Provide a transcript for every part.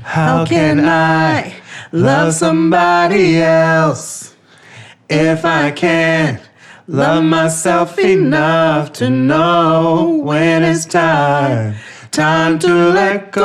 How can I love somebody else if I can't love myself enough to know when it's time to let go?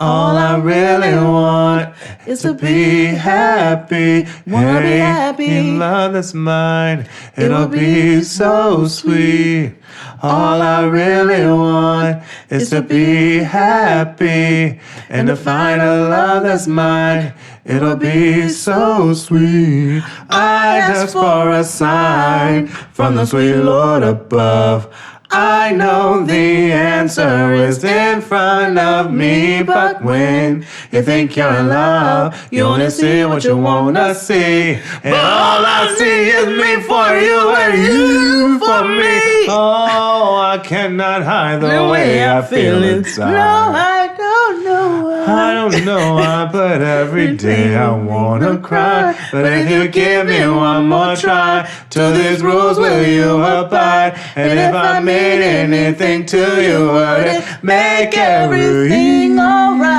All I really want is to be happy. Wanna be happy. In love that's mine, it'll be so sweet. All I really want is to be happy. And to find a love that's mine, it'll be so sweet. I ask for a sign from the sweet Lord above. I know the answer is in front of me, but when you think you're in love, you only see what you wanna see. And all I see is me for you and you for me. Oh, I cannot hide the way I feel inside. No, I don't know. I don't know why, but every day I wanna cry. But if you give me one more try, to these rules will you abide? And if I made anything to you, would it make everything alright?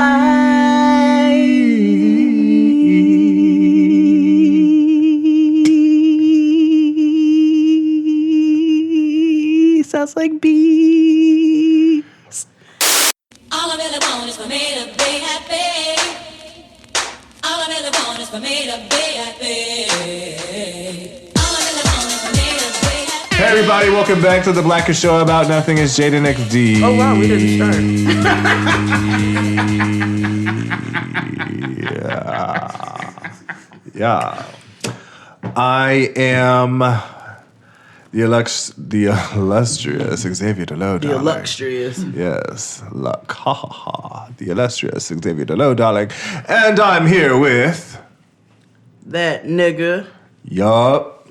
Sounds like bees. All I really want is for me to be happy. All I really want is for me to be happy. All I really want is for me to be happy. Hey everybody, welcome back to the Blackest Show About Nothing. It's Jaden XD. Oh wow, we didn't start. Yeah. I am the illustrious Xavier Delow. The illustrious. Yes. The illustrious Xavier Delow, darling. And I'm here with... That nigga. Yup.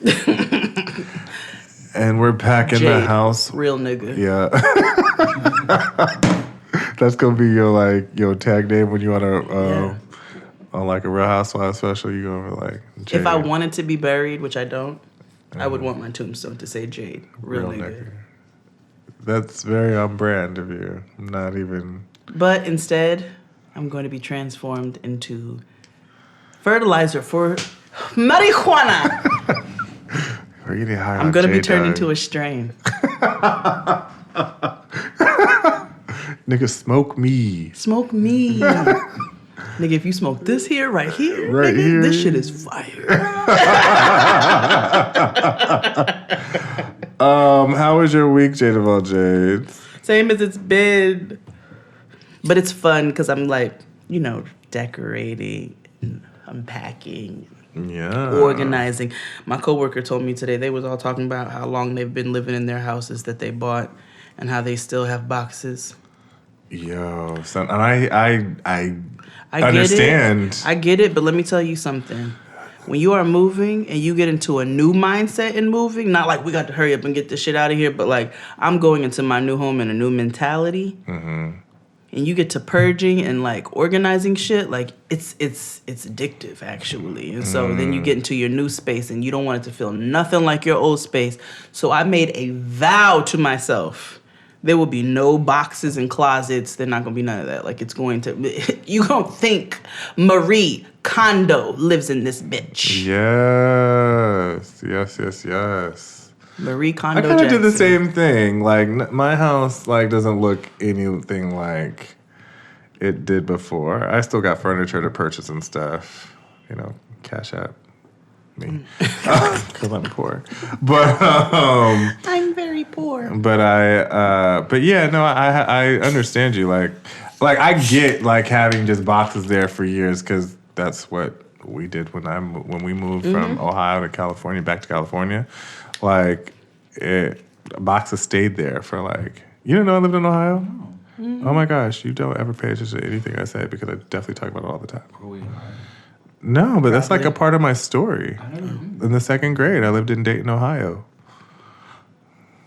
And we're back in the house. Real nigga. Yeah. That's gonna be your tag name when you on on like a Real Housewives special. You gonna be like Jade. If I wanted to be buried, which I don't, I would want my tombstone to say Jade. Real nigga. That's very on brand of you. Not even. But instead, I'm going to be transformed into fertilizer for marijuana. I'm going to be turned into a strain. Nigga, smoke me. Smoke me. Nigga, if you smoke this here, right here, right nigga, here, this shit is fire. How was your week, Jade of all Jades? Same as it's been. But it's fun because I'm like, decorating, and unpacking, organizing. My coworker told me today they was all talking about how long they've been living in their houses that they bought and how they still have boxes. Yo, son, and I understand. I get it, but let me tell you something. When you are moving and you get into a new mindset in moving, not like we got to hurry up and get this shit out of here, but like I'm going into my new home in a new mentality. Mm-hmm. And you get to purging and like organizing shit, like it's addictive actually. And so then you get into your new space and you don't want it to feel nothing like your old space. So I made a vow to myself. There will be no boxes and closets. There's not going to be none of that. Like, it's going to... You going to think Marie Kondo lives in this bitch. Yes. Marie Kondo I kind of did the same thing. Like, my house, like, doesn't look anything like it did before. I still got furniture to purchase and stuff. Cash app. Me. Because I'm poor. But, I'm very poor. But I understand you. Like I get like having just boxes there for years because that's what we did when we moved from Ohio to California, back to California. Like boxes stayed there for like, you didn't know I lived in Ohio? Mm-hmm. Oh my gosh, you don't ever pay attention to anything I say because I definitely talk about it all the time. No, but that's like a part of my story. In the second grade, I lived in Dayton, Ohio.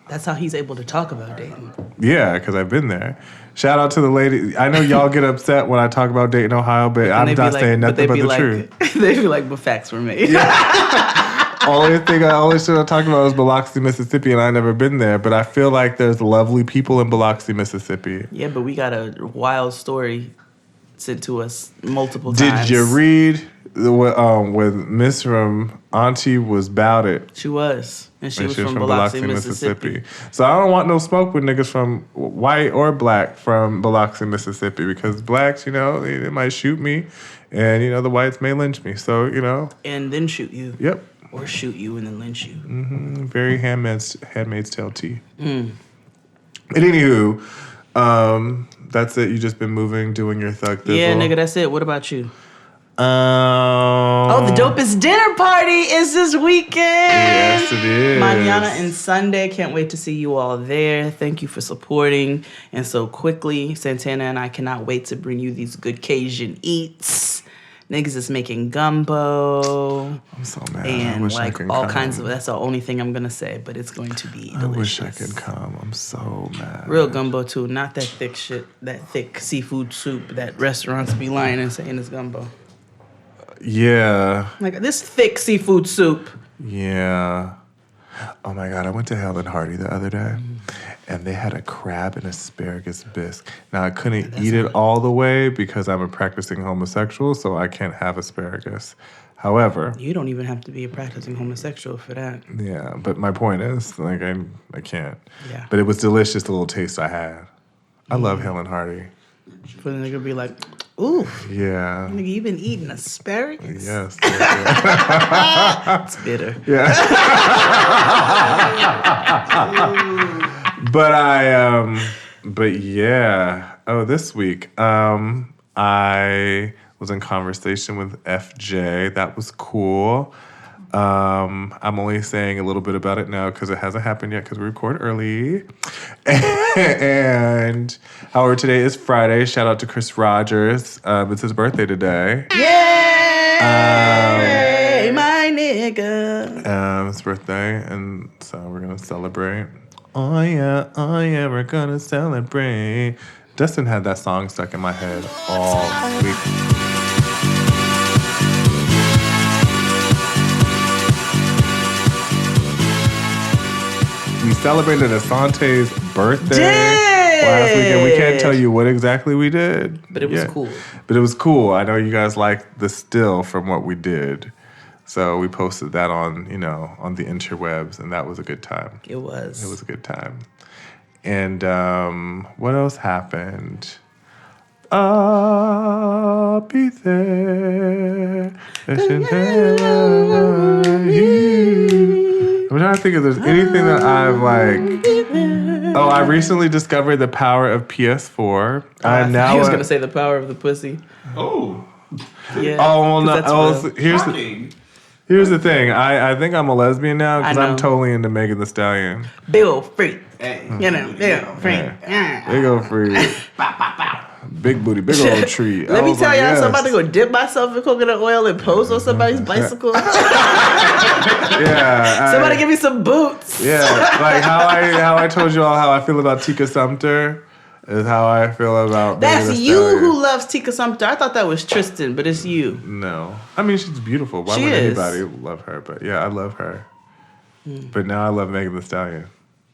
That's how he's able to talk about Dayton. Yeah, because I've been there. Shout out to the lady. I know y'all get upset when I talk about Dayton, Ohio, but I'm not saying nothing but the truth. They be like, but facts were made. Yeah. only shit I talked about was Biloxi, Mississippi, and I never been there. But I feel like there's lovely people in Biloxi, Mississippi. Yeah, but we got a wild story sent to us multiple times. Did you read when Miss from Auntie was bout it? She was. And she was from Biloxi, Mississippi. So I don't want no smoke with niggas from white or black from Biloxi, Mississippi, because blacks, they might shoot me, and the whites may lynch me. So and then shoot you. Yep. Or shoot you and then lynch you. Mm-hmm. Very Handmaid's Tale tea. And anywho, that's it. You just been moving, doing your thug thizzle. Yeah, nigga, that's it. What about you? The dopest dinner party is this weekend. Yes, it is. Mañana and Sunday. Can't wait to see you all there. Thank you for supporting. And so quickly, Santana and I cannot wait to bring you these good Cajun eats. Niggas is making gumbo. I'm so mad. And like all kinds of, that's the only thing I'm going to say, but it's going to be delicious. I wish I could come. I'm so mad. Real gumbo too, not that thick shit, that thick seafood soup that restaurants be lying and saying is gumbo. Yeah. Like this thick seafood soup. Yeah. Oh my God, I went to Helen Hardy the other day, and they had a crab and asparagus bisque. Now, I couldn't eat it all the way because I'm a practicing homosexual, so I can't have asparagus. However... You don't even have to be a practicing homosexual for that. Yeah, but my point is, like, I can't. Yeah. But it was delicious, the little taste I had. I love Helen Hardy. For the nigga be like, ooh. Yeah. Nigga, you been eating asparagus? Yes. It's bitter. Yeah. But yeah. Oh, this week, I was in conversation with FJ. That was cool. I'm only saying a little bit about it now because it hasn't happened yet because we record early. And however, today is Friday. Shout out to Chris Rogers. It's his birthday today. Yay! My nigga. His birthday, and so we're gonna celebrate. Oh yeah, we're gonna celebrate. Dustin had that song stuck in my head all week. We celebrated Asante's birthday last weekend. We can't tell you what exactly we did. But it was cool. But it was cool. I know you guys liked the still from what we did. So we posted that on the interwebs, and that was a good time. It was. It was a good time. And what else happened? I'll be there. I'm trying to think if there's anything that I've Oh, I recently discovered the power of PS4. I was going to say the power of the pussy. Oh. Yeah. Oh, well, no. Here's the thing. I think I'm a lesbian now because I'm totally into Megan Thee Stallion. Big ol' freak. Hey. Big ol' freak. Big old freak. Big booty, big old tree. Let me tell y'all, so I'm about to go dip myself in coconut oil and pose on somebody's bicycle. Yeah. Somebody give me some boots. Yeah, like how I told you all how I feel about Tika Sumpter is how I feel about That's Megan Thee you Stallion. who loves Tika Sumpter. I thought that was Tristan, but it's you. No. I mean, she's beautiful. Why She would is. anybody love her? But yeah, I love her. But now I love Megan Thee Stallion.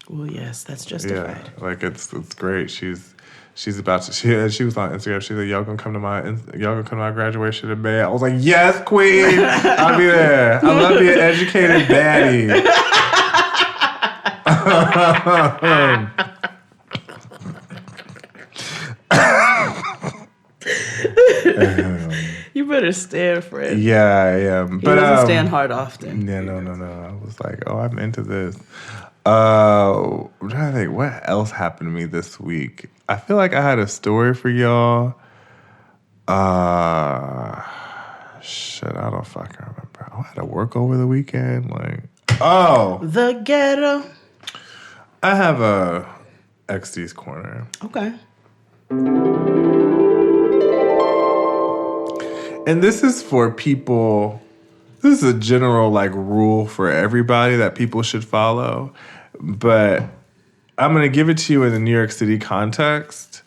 Well, yes, that's justified. Yeah, like it's great. She's about to. She was on Instagram. She said, "Y'all gonna come to my graduation in May." I was like, "Yes, queen. I'll be there. I love being educated baddie." You better stand, Fred. Yeah, I am. He But doesn't stand hard often. Yeah, no. I was like, "Oh, I'm into this." I'm trying to think what else happened to me this week. I feel like I had a story for y'all. Shit, I don't fucking remember. I had to work over the weekend. The ghetto. I have a XD's corner. Okay. And this is for people. This is a general rule for everybody that people should follow. But I'm going to give it to you in the New York City context.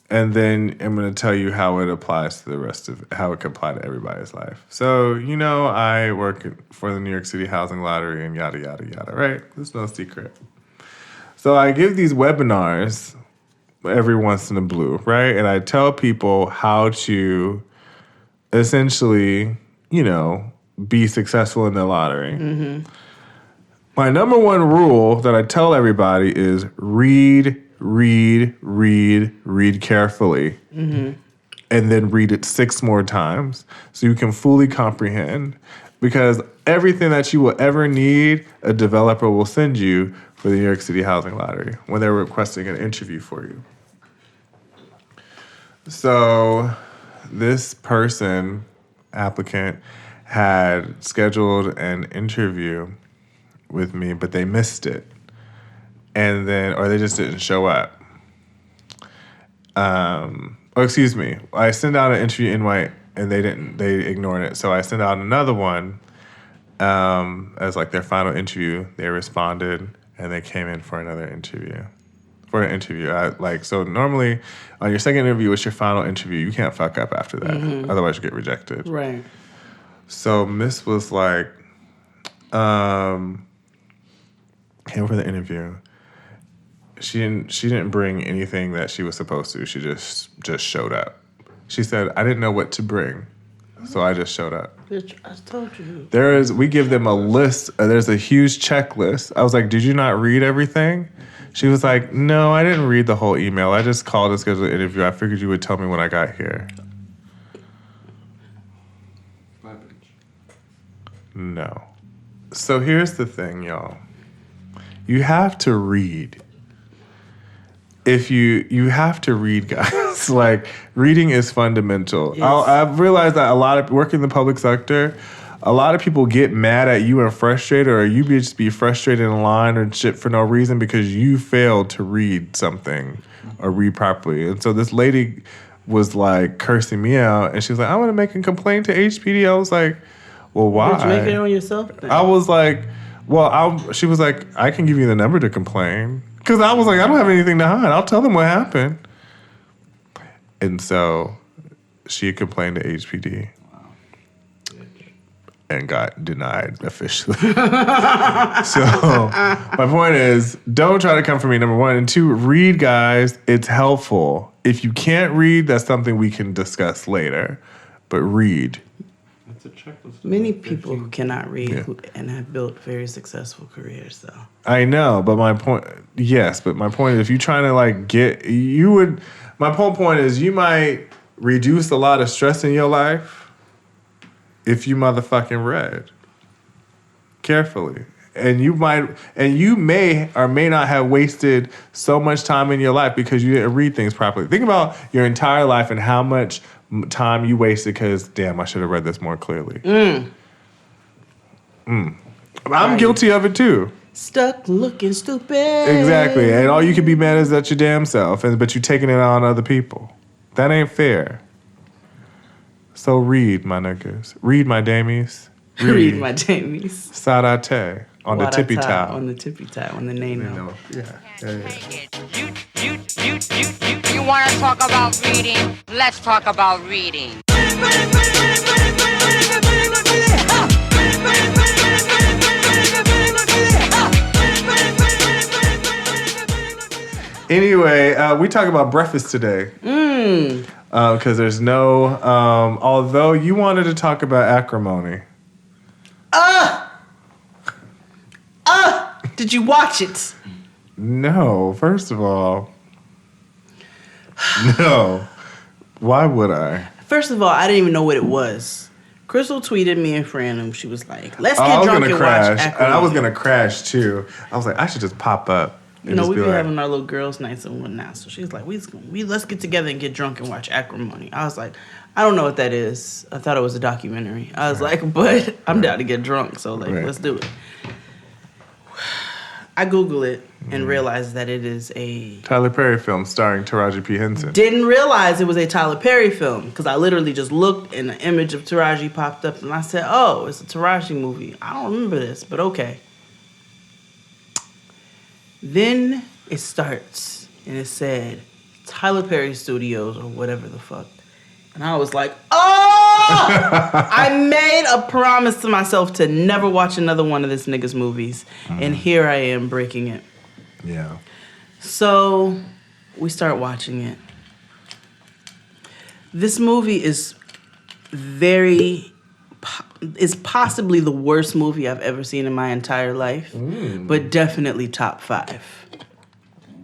And then I'm going to tell you how it applies to the rest of how it can apply to everybody's life. So, I work for the New York City Housing Lottery and yada, yada, yada, right? There's no secret. So I give these webinars every once in a blue, right? And I tell people how to essentially, be successful in the lottery. Mm-hmm. My number one rule that I tell everybody is read carefully. Mm-hmm. And then read it 6 more times so you can fully comprehend. Because everything that you will ever need, a developer will send you for the New York City Housing Lottery when they're requesting an interview for you. So this applicant, had scheduled an interview with me, but they missed it. And then, or they just didn't show up. Excuse me. I sent out an interview invite and they ignored it. So I sent out another one as like their final interview. They responded and they came in for another interview. So normally on your second interview, it's your final interview. You can't fuck up after that. Mm-hmm. Otherwise you get rejected. Right. So Miss was like, came for the interview. She didn't bring anything that she was supposed to. She just showed up. She said, I didn't know what to bring. So I just showed up. Bitch, I told you. We give them a list. There's a huge checklist. I was like, did you not read everything? She was like, no, I didn't read the whole email. I just called to schedule an interview. I figured you would tell me when I got here. No. So here's the thing, y'all. You have to read. If you have to read, guys. Like, reading is fundamental. Yes. I've realized that working in the public sector, a lot of people get mad at you and frustrated, or you just be frustrated in line or shit for no reason because you failed to read something or read properly. And so this lady was like cursing me out, and she was like, I want to make a complaint to HPD. I was like, well, why? Did you make it on yourself then? I was like, she was like, I can give you the number to complain. Because I was like, I don't have anything to hide. I'll tell them what happened. And so she complained to HPD. And got denied officially. So my point is, don't try to come for me, number one. And two, read, guys. It's helpful. If you can't read, that's something we can discuss later. But read. That's a checklist. Many people who cannot read and have built very successful careers, though. I know, but my point is, if you're trying to my whole point is you might reduce a lot of stress in your life if you motherfucking read carefully. And you may or may not have wasted so much time in your life because you didn't read things properly. Think about your entire life and how much time you wasted because, damn, I should have read this more clearly. I'm guilty of it too. Stuck looking stupid. Exactly. And all you can be mad is at your damn self, but you're taking it out on other people. That ain't fair. So read, my niggas. Read, my damies. Read, my damies. Sarate on the tippy top. On the tippy top, on the nano. Yeah. You want to talk about reading? Let's talk about reading. Anyway, we talk about breakfast today. Because there's no, although you wanted to talk about acrimony. Did you watch it? No, first of all, no. Why would I? First of all, I didn't even know what it was. Crystal tweeted me and Fran, she was like, let's get drunk and watch acrimony. And I was going to crash too. I was like, I should just pop up. We be having our little girls' nights and whatnot. So she's like, let's get together and get drunk and watch acrimony. I was like, I don't know what that is. I thought it was a documentary. I was like, but I'm down to get drunk, so let's do it. I Google it and realized that it is a Tyler Perry film starring Taraji P. Henson. Didn't realize it was a Tyler Perry film because I literally just looked and the image of Taraji popped up and I said, oh, it's a Taraji movie. I don't remember this, but okay. Then it starts and it said Tyler Perry Studios or whatever the fuck. And I was like, oh! I made a promise to myself to never watch another one of this nigga's movies. And here I am breaking it. Yeah. So we start watching it. This movie is possibly the worst movie I've ever seen in my entire life, but definitely top 5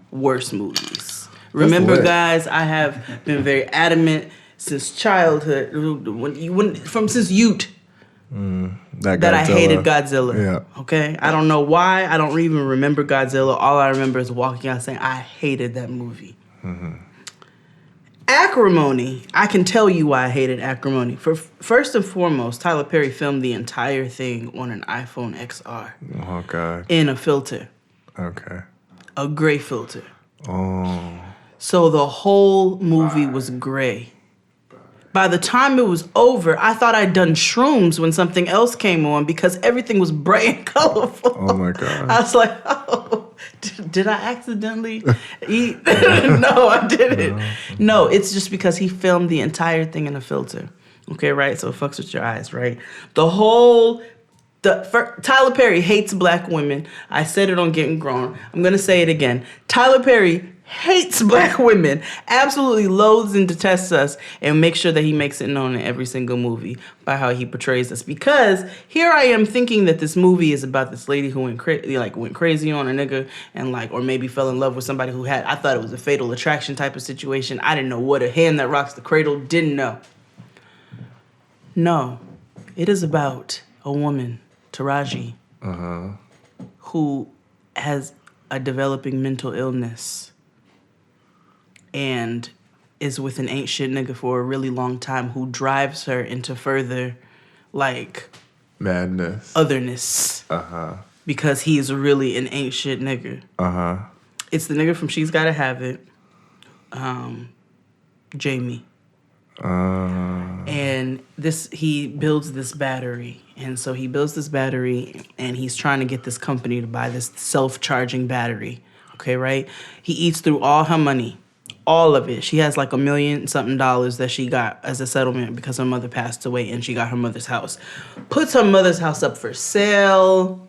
worst movies. Remember, lit. guys, I have been very adamant since childhood, since youth, that I hated Godzilla. Yeah. Okay? I don't know why. I don't even remember Godzilla. All I remember is walking out saying, I hated that movie. Acrimony. I can tell you why I hated Acrimony. First and foremost, Tyler Perry filmed the entire thing on an iPhone XR. Oh, God. In a filter. Okay. A gray filter. Oh. So the whole movie was gray. By the time it was over, I thought I'd done shrooms when something else came on because everything was bright and colorful. Oh, my God. I was like, oh, did I accidentally eat? No, I didn't. No, it's just because he filmed the entire thing in a filter. Okay, right? So it fucks with your eyes, right? Tyler Perry hates black women. I said it on Getting Grown. I'm going to say it again. Tyler Perry hates black women, absolutely loathes and detests us, and makes sure that he makes it known in every single movie by how he portrays us. Because here I am thinking that this movie is about this lady who went crazy on a nigga and or maybe fell in love with somebody who I thought it was a fatal attraction type of situation. I didn't know what a hand that rocks the cradle, didn't know. No, it is about a woman, Taraji, who has a developing mental illness and is with an ain't shit nigga for a really long time who drives her into further, madness. Otherness. Because he's really an ain't shit nigga. It's the nigga from She's Gotta Have It, Jamie. And he builds this battery. And so he builds this battery and he's trying to get this company to buy this self-charging battery. Okay, right? He eats through all her money. All of it. She has $1 million something that she got as a settlement because her mother passed away and she got her mother's house. Puts her mother's house up for sale.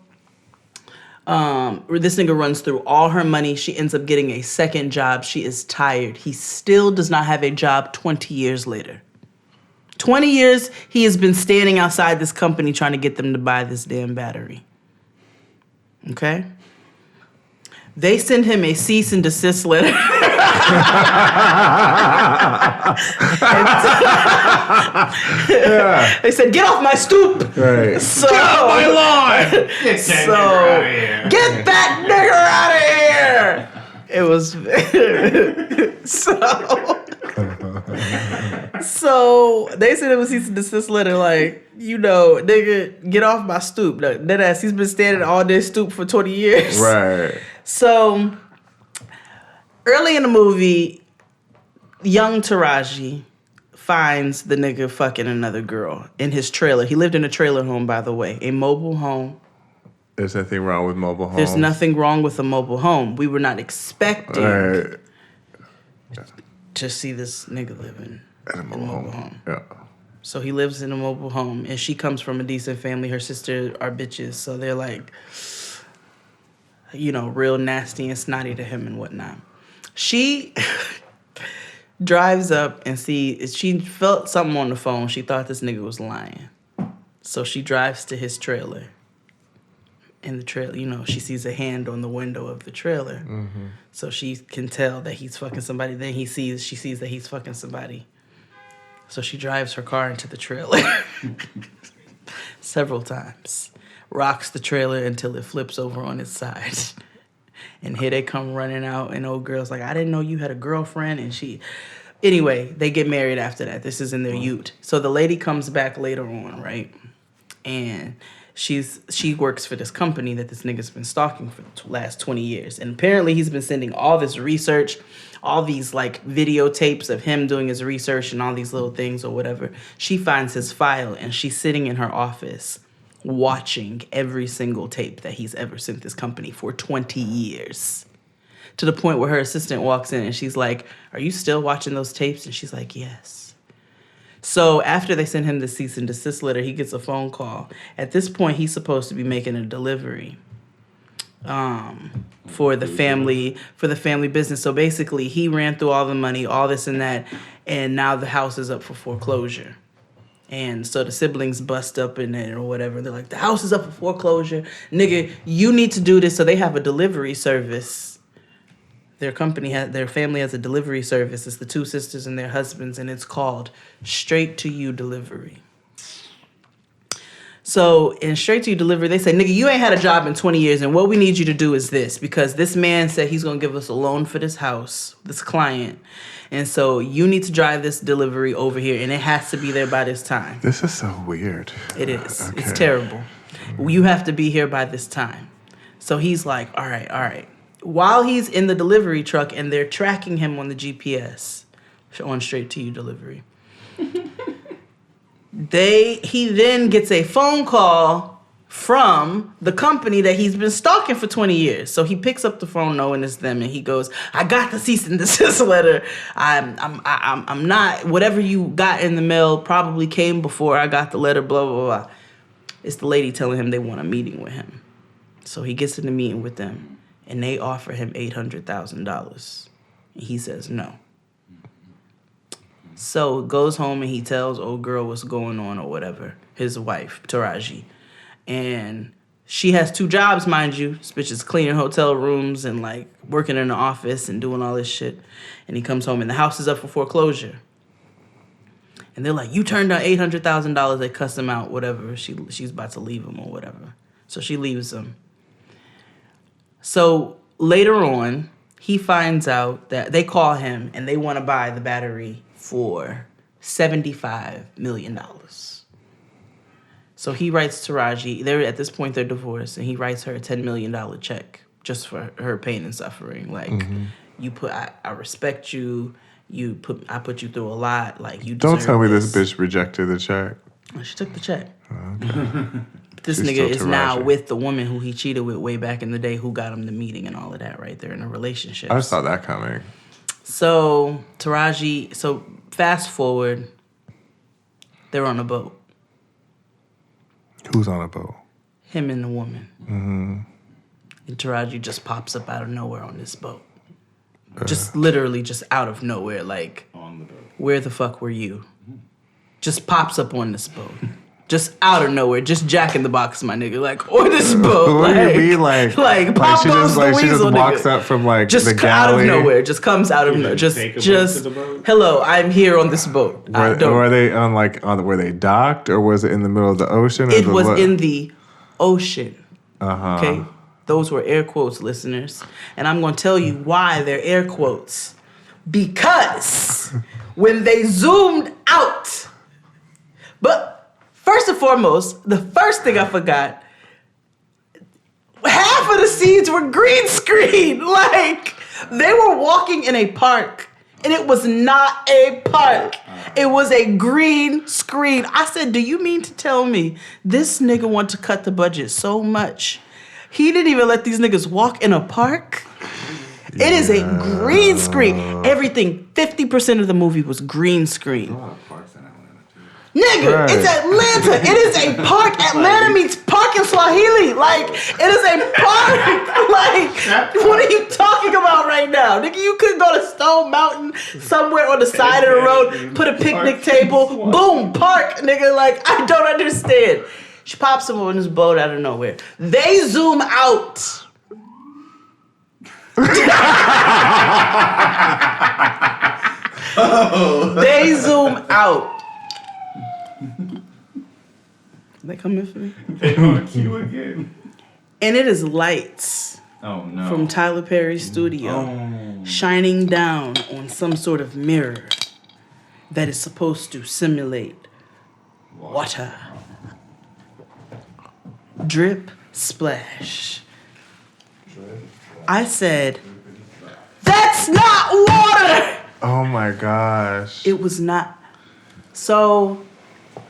This nigga runs through all her money. She ends up getting a second job. She is tired. He still does not have a job 20 years later. 20 years he has been standing outside this company trying to get them to buy this damn battery. Okay? They send him a cease and desist letter. They said, get off my stoop. Right. So, Get off my lawn! Get that nigger out of here. Get that nigger out of here. It was so they sent him a cease and desist letter nigga, get off my stoop. That ass, he's been standing on this stoop for 20 years. Right. So, early in the movie, young Taraji finds the nigga fucking another girl in his trailer. He lived in a trailer home, by the way, a mobile home. There's nothing wrong with mobile homes. There's nothing wrong with a mobile home. We were not expecting to see this nigga living in a mobile home. Yeah. So he lives in a mobile home, and she comes from a decent family. Her sisters are bitches, so they're real nasty and snotty to him and whatnot. She drives up and she felt something on the phone. She thought this nigga was lying. So she drives to his trailer. In the trailer, she sees a hand on the window of the trailer. Mm-hmm. So she can tell that he's fucking somebody. Then she sees that he's fucking somebody. So she drives her car into the trailer several times. Rocks the trailer until it flips over on its side. And here they come running out, and old girl's like, I didn't know you had a girlfriend. And anyway, they get married after that. This is in their ute. So the lady comes back later on, right? And she works for this company that this nigga's been stalking for the last 20 years. And apparently he's been sending all this research, all these videotapes of him doing his research and all these little things or whatever. She finds his file, and she's sitting in her office watching every single tape that he's ever sent this company for 20 years. to the point where her assistant walks in and she's like, "Are you still watching those tapes?" And she's like, "Yes." So after they send him the cease and desist letter, he gets a phone call. At this point, he's supposed to be making a delivery for the family business. So basically, he ran through all the money, all this and that, and now the house is up for foreclosure. And so the siblings bust up in it or whatever. They're like, "The house is up for foreclosure. Nigga, you need to do this." So they have a delivery service. Their family has a delivery service. It's the two sisters and their husbands, and it's called Straight to You Delivery. So in Straight to You Delivery, they say, "Nigga, you ain't had a job in 20 years, and what we need you to do is this, because this man said he's gonna give us a loan for this house, this client. And so you need to drive this delivery over here, and it has to be there by this time." This is so weird. It is. Okay. It's terrible. You have to be here by this time. So he's like, all right. While he's in the delivery truck and they're tracking him on the GPS, on Straight to You Delivery, he then gets a phone call from the company that he's been stalking for 20 years. So he picks up the phone knowing it's them and he goes, "I got the cease and desist letter. I'm not, whatever you got in the mail probably came before I got the letter, blah, blah, blah." It's the lady telling him they want a meeting with him. So he gets in the meeting with them and they offer him $800,000. And he says no. So goes home and he tells old girl what's going on or whatever, his wife, Taraji. And she has 2 jobs, mind you. This bitch is cleaning hotel rooms and like working in the office and doing all this shit. And he comes home and the house is up for foreclosure. And they're like, "You turned down $800,000. They cuss him out, whatever. She's about to leave him or whatever. So she leaves him. So later on, he finds out that they call him and they want to buy the battery for $75 million. So he writes Taraji, at this point they're divorced, and he writes her a $10 million check just for her pain and suffering. Like, I respect you. I put you through a lot. Like, you deserve Don't tell me this. this bitch rejected the check. She took the check. Okay. This She's nigga still is now Taraji. with the woman who he cheated with way back in the day, who got him the meeting and all of that right there in a relationship. I saw that coming. So Taraji, fast forward, they're on a boat. Who's on a boat? Him and the woman. Mm-hmm. And Taraji just pops up out of nowhere on this boat. Just literally just out of nowhere. Like, On the boat. where the fuck were you? Just pops up on this boat. Just out of nowhere. Just Jack in the Box, my nigga. Like, or this boat. What do you mean? Like Pop she Goes just the like she just Weasel, walks nigga. up from like Just the out galley. of nowhere. Just comes out of nowhere. didn't take a boat Just to the boat? hello, I'm here on this boat. Were they were they docked or was it in the middle of the ocean? It was in the ocean. Uh-huh. Okay? Those were air quotes, listeners. And I'm going to tell you why they're air quotes. Because when they zoomed out, but first and foremost, the first thing I forgot, half of the scenes were green screen. Like, they were walking in a park. And it was not a park. It was a green screen. I said, do you mean to tell me this nigga want to cut the budget so much? He didn't even let these niggas walk in a park? It is a green screen. Everything, 50% of the movie was green screen. Nigga, Right. it's Atlanta. It is a park. Atlanta means park in Swahili. Like, it is a park. Like, what are you talking about right now? Nigga, you could go to Stone Mountain somewhere on the side of the road, put a picnic table, boom, park, nigga. Like, I don't understand. She pops him on this boat out of nowhere. They zoom out. They zoom out. They coming for me? They on cue again. And it is lights Oh no. from Tyler Perry's studio shining down on some sort of mirror that is supposed to simulate water. Drip, splash. I said, that's not water! Oh my gosh. It was not. So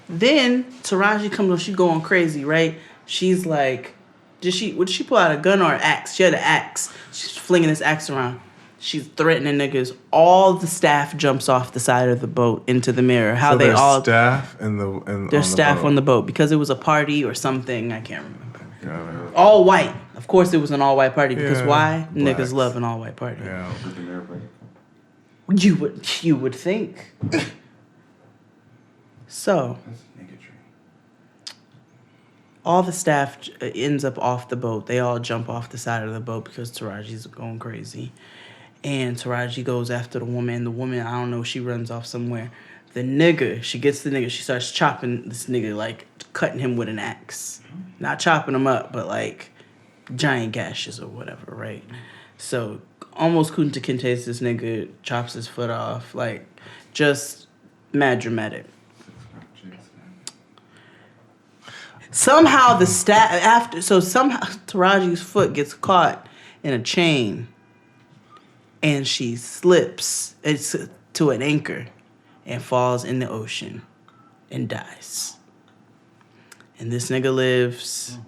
then Taraji comes on, she going crazy, right? She's like, what did she pull out, a gun or an axe? She had an axe. She's flinging this axe around. She's threatening niggas. All the staff jumps off the side of the boat into the mirror. How So they there's all staff there's staff boat. on the boat because it was a party or something. I can't remember. Got it. All white. Of course, it was an all white party because Yeah, why? blacks. Niggas love an all white party. Yeah. You would think. So all the staff ends up off the boat. They all jump off the side of the boat because Taraji's going crazy. And Taraji goes after the woman. And the woman, I don't know, she runs off somewhere. The nigga, she gets the nigga. She starts chopping this nigga, like cutting him with an axe. Not chopping him up, but like giant gashes or whatever, right? So almost Kunta Kinte's this nigga chops his foot off. Like just mad dramatic. Somehow the somehow Taraji's foot gets caught in a chain and she slips to an anchor and falls in the ocean and dies. And this nigga lives,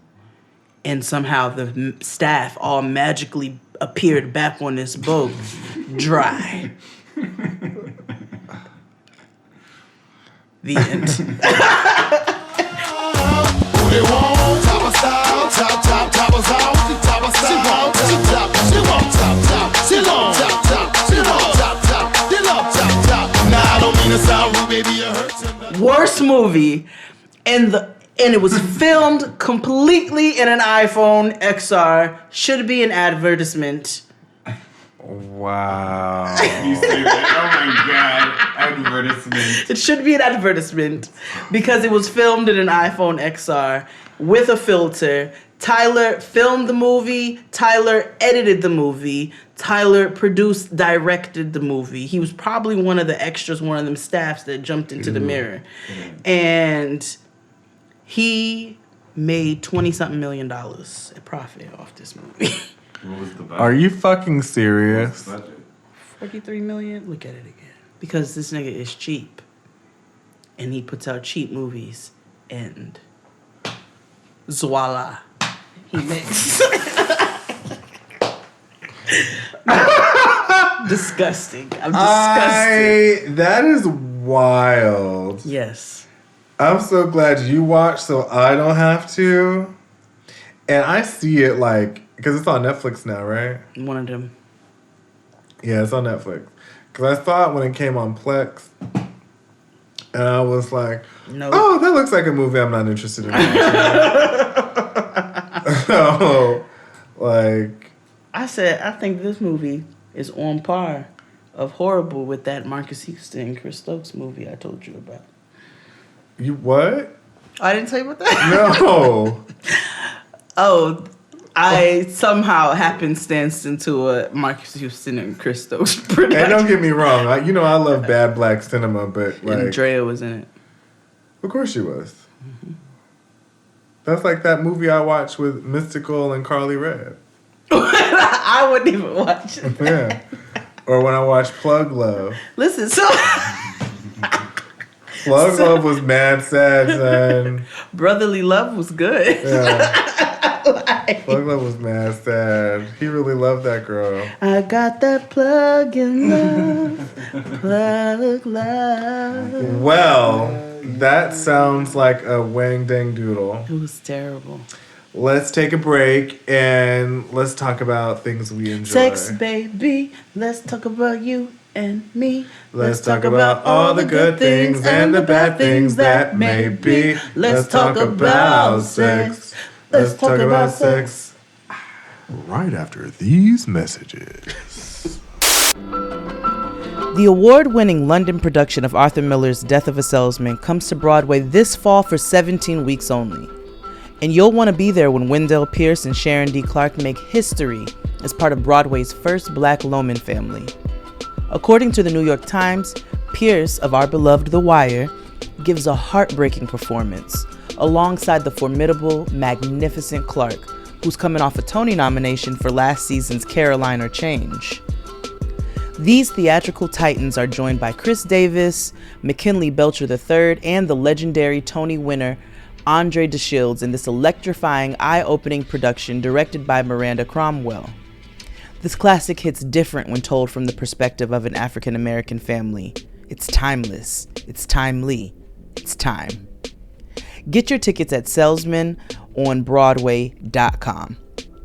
and somehow the staff all magically appeared back on this boat dry. The end. Worst movie, and it was filmed completely in an iPhone XR. Should be an advertisement. Wow. You see that? Oh my god. Advertisement. It should be an advertisement because it was filmed in an iPhone XR with a filter. Tyler filmed the movie. Tyler edited the movie. Tyler produced, directed the movie. He was probably one of the extras, one of them staffs that jumped into the mirror. And he made $20-something million at profit off this movie. What was the budget? Are you fucking serious? What was the budget? $43 million? Look at it again. Because this nigga is cheap. And he puts out cheap movies. And voila. He makes... Disgusting. I'm disgusted. That is wild. Yes. I'm so glad you watched so I don't have to. And I see it like, because it's on Netflix now, right? One of them. Yeah, it's on Netflix. Because I saw it when it came on Plex. And I was like, No. oh, that looks like a movie I'm not interested in watching. So, like... I said, I think this movie is on par of horrible with that Marcus Houston and Chris Stokes movie I told you about. You what? I didn't tell you about that? No. Oh, I somehow happenstanced into a Marcus Houston and Chris Stokes production. And don't get me wrong. I love bad black cinema, but like... And Drea was in it. Of course she was. Mm-hmm. That's like that movie I watched with Mystical and Carly Rae. I wouldn't even watch it. Yeah. Or when I watched Plug Love. Listen, so... Plug Love was mad sad, son. Brotherly Love was good. Yeah. Plug Love was mad sad. He really loved that girl. I got that plug in love. Plug love. Well, that sounds like a wang dang doodle. It was terrible. Let's take a break and let's talk about things we enjoy. Sex, baby. Let's talk about you and me. Let's talk about all the good things and the bad things that may be. Let's talk about sex. Let's talk about sex. Right after these messages. The award-winning London production of Arthur Miller's Death of a Salesman comes to Broadway this fall for 17 weeks only. And you'll want to be there when Wendell Pierce and Sharon D. Clarke make history as part of Broadway's first Black Loman family. According to the New York Times, Pierce, of our beloved The Wire, gives a heartbreaking performance alongside the formidable, magnificent Clarke, who's coming off a Tony nomination for last season's Caroline or Change. These theatrical titans are joined by Chris Davis, McKinley Belcher III, and the legendary Tony winner Andre DeShields in this electrifying, eye-opening production directed by Miranda Cromwell. This classic hits different when told from the perspective of an African American family. It's timeless. It's timely. It's time. Get your tickets at salesmanonbroadway.com.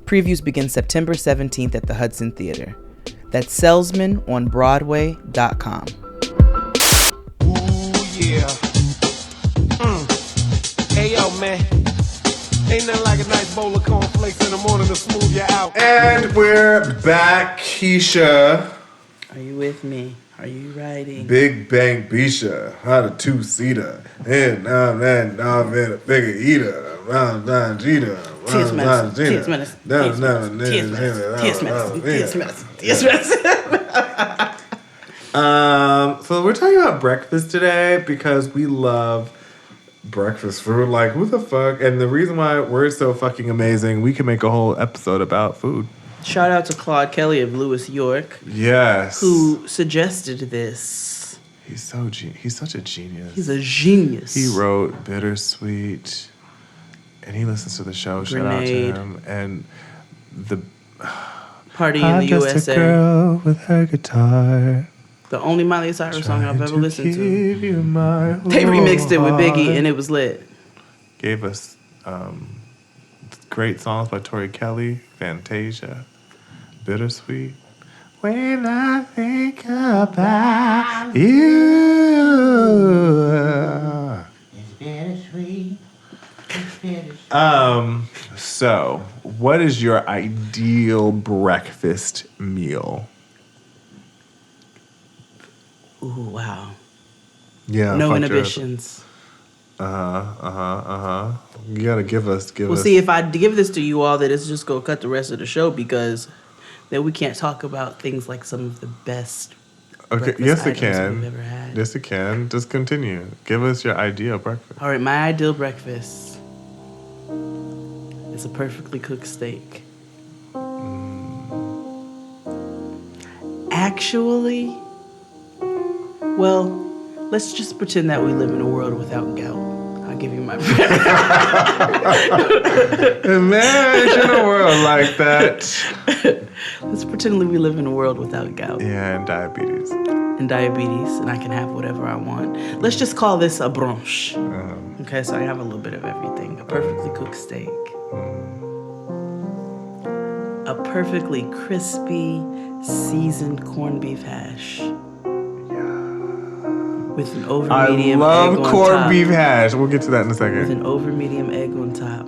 Previews begin September 17th at the Hudson Theater. That's salesmanonbroadway.com. Ooh, yeah. Hey, yo, man. Ain't nothing like a nice bowl of cornflakes in the morning to smooth you out. And we're back, Keisha. Are you with me? Are you riding? Big Bang Bisha, had a two-seater. And I'm in a bigger eater. I'm not Gita. Tears medicine. Tears medicine. Tears medicine. Tears medicine. Tears medicine. Tears medicine. So we're talking about breakfast today because we love breakfast food. Like, who the fuck? And the reason why we're so fucking amazing, we can make a whole episode about food. Shout out to Claude Kelly of Lewis, York. Yes. Who suggested this. He's such a genius. He's a genius. He wrote Bittersweet, and he listens to the show. Shout out to him. And the Party in the USA. Just a girl with her guitar. The only Miley Cyrus song I've ever listened to. They remixed it with Biggie, and it was lit. Gave us great songs by Tori Kelly, Fantasia, Bittersweet. When I think about you. It's bittersweet. It's bittersweet. So, what is your ideal breakfast meal? Ooh, wow. Yeah. No inhibitions. You gotta give us. Well, see, if I give this to you all, that it's just gonna cut the rest of the show because then we can't talk about things like some of the best. Okay. Yes, it items can. we've ever had. Yes, it can. Just continue. Give us your ideal breakfast. All right, my ideal breakfast is a perfectly cooked steak. Actually, well, let's just pretend that we live in a world without gout. I'll give you my Imagine a world like that. Let's pretend we live in a world without gout Yeah, and diabetes. and diabetes, and I can have whatever I want. Let's just call this a brunch. Okay, so I have a little bit of everything. A perfectly cooked steak. A perfectly crispy, seasoned corned beef hash. With an over medium egg on top. I love corned beef hash. We'll get to that in a With second. an over medium egg on top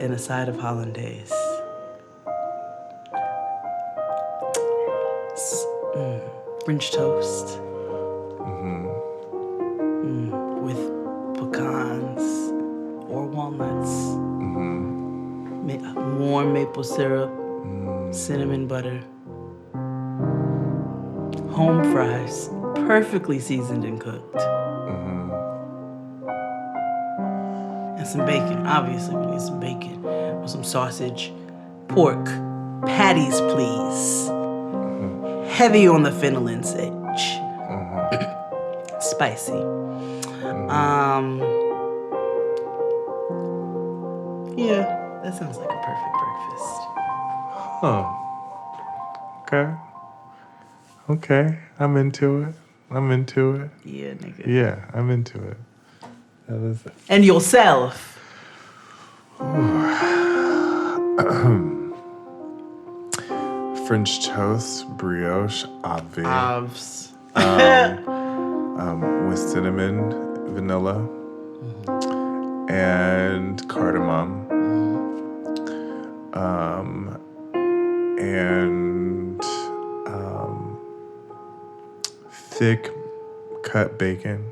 and a side of hollandaise. French toast. With pecans or walnuts. Warm maple syrup. Cinnamon butter. Home fries. Perfectly seasoned and cooked. And some bacon. Obviously, we need some bacon. Or some sausage. Pork. Patties, please. Heavy on the fennel sage. Spicy. Yeah, that sounds like a perfect breakfast. Oh. Okay. I'm into it. Yeah, nigga. Yeah, I'm into it. That was And yourself. French toast, brioche, obvi. Ovs. With cinnamon, vanilla, and cardamom. And thick cut bacon.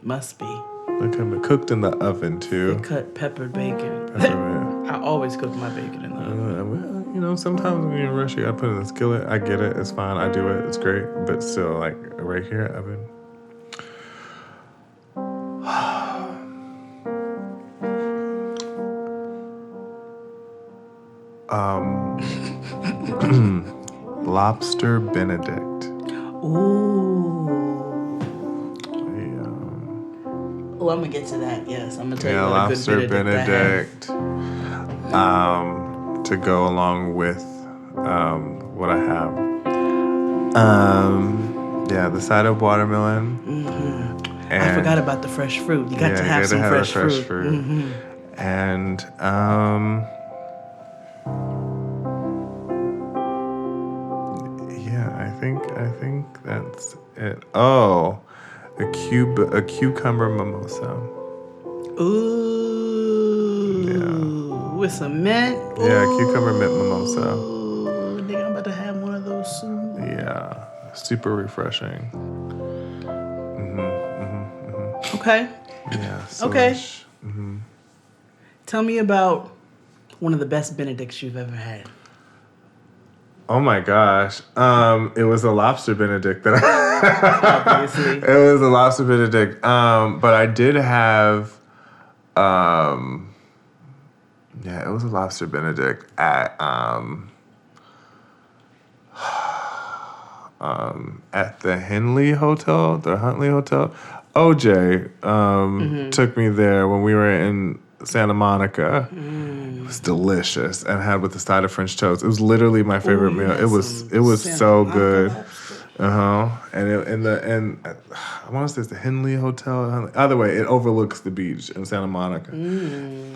Must be. Look at it, cooked in the oven too. Cut peppered bacon. Peppermint. I always cook my bacon in the oven. Well, sometimes when you're in a rush, you gotta put it in the skillet. I get it. It's fine. I do it. It's great. But still, like, right here, oven. Lobster Benedict. Ooh. Oh, I'm gonna get to that. Yes, I'm gonna tell you what lobster a good Benedict. To go along with what I have. Yeah, the side of watermelon. And I forgot about the fresh fruit. You got to have some fresh fruit. And yeah, I think that's it. Oh, a cucumber mimosa. Ooh, with some mint. Yeah, cucumber mint mimosa. Ooh, nigga, I'm about to have one of those soon. Yeah, super refreshing. Okay. Yeah. So Okay. much- Tell me about one of the best Benedicts you've ever had. Oh my gosh. It was a lobster Benedict that Obviously. it was a lobster Benedict. But I did have yeah, it was a lobster Benedict at the Huntley Hotel. OJ took me there when we were in Santa Monica. It was delicious and had with the side of French toast. It was literally my favorite meal. It was so good. And I want to say it's the Henley Hotel. Either way, it overlooks the beach in Santa Monica.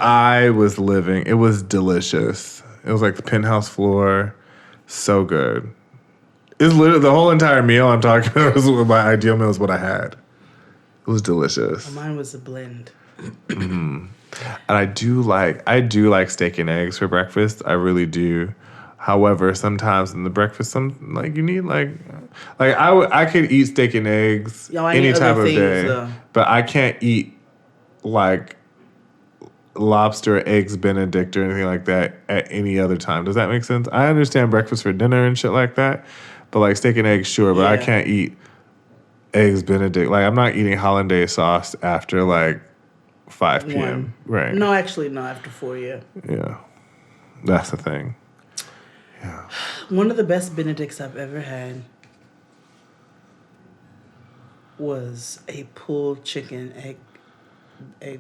I was living. It was delicious. It was like the penthouse floor. So good. It's literally the whole entire meal I'm talking about. Was my ideal meal is what I had. It was delicious. Mine was a blend. And I do like steak and eggs for breakfast. I really do. However, sometimes in the breakfast, you need I could eat steak and eggs any time of day, but I can't eat like lobster, eggs Benedict or anything like that at any other time. Does that make sense? I understand breakfast for dinner and shit like that, but like steak and eggs, sure, but I can't eat eggs Benedict. Like I'm not eating hollandaise sauce after like 5 p.m. Right? No, actually, no. After 4, yeah. Yeah, that's the thing. Yeah. One of the best Benedicts I've ever had was a pulled chicken egg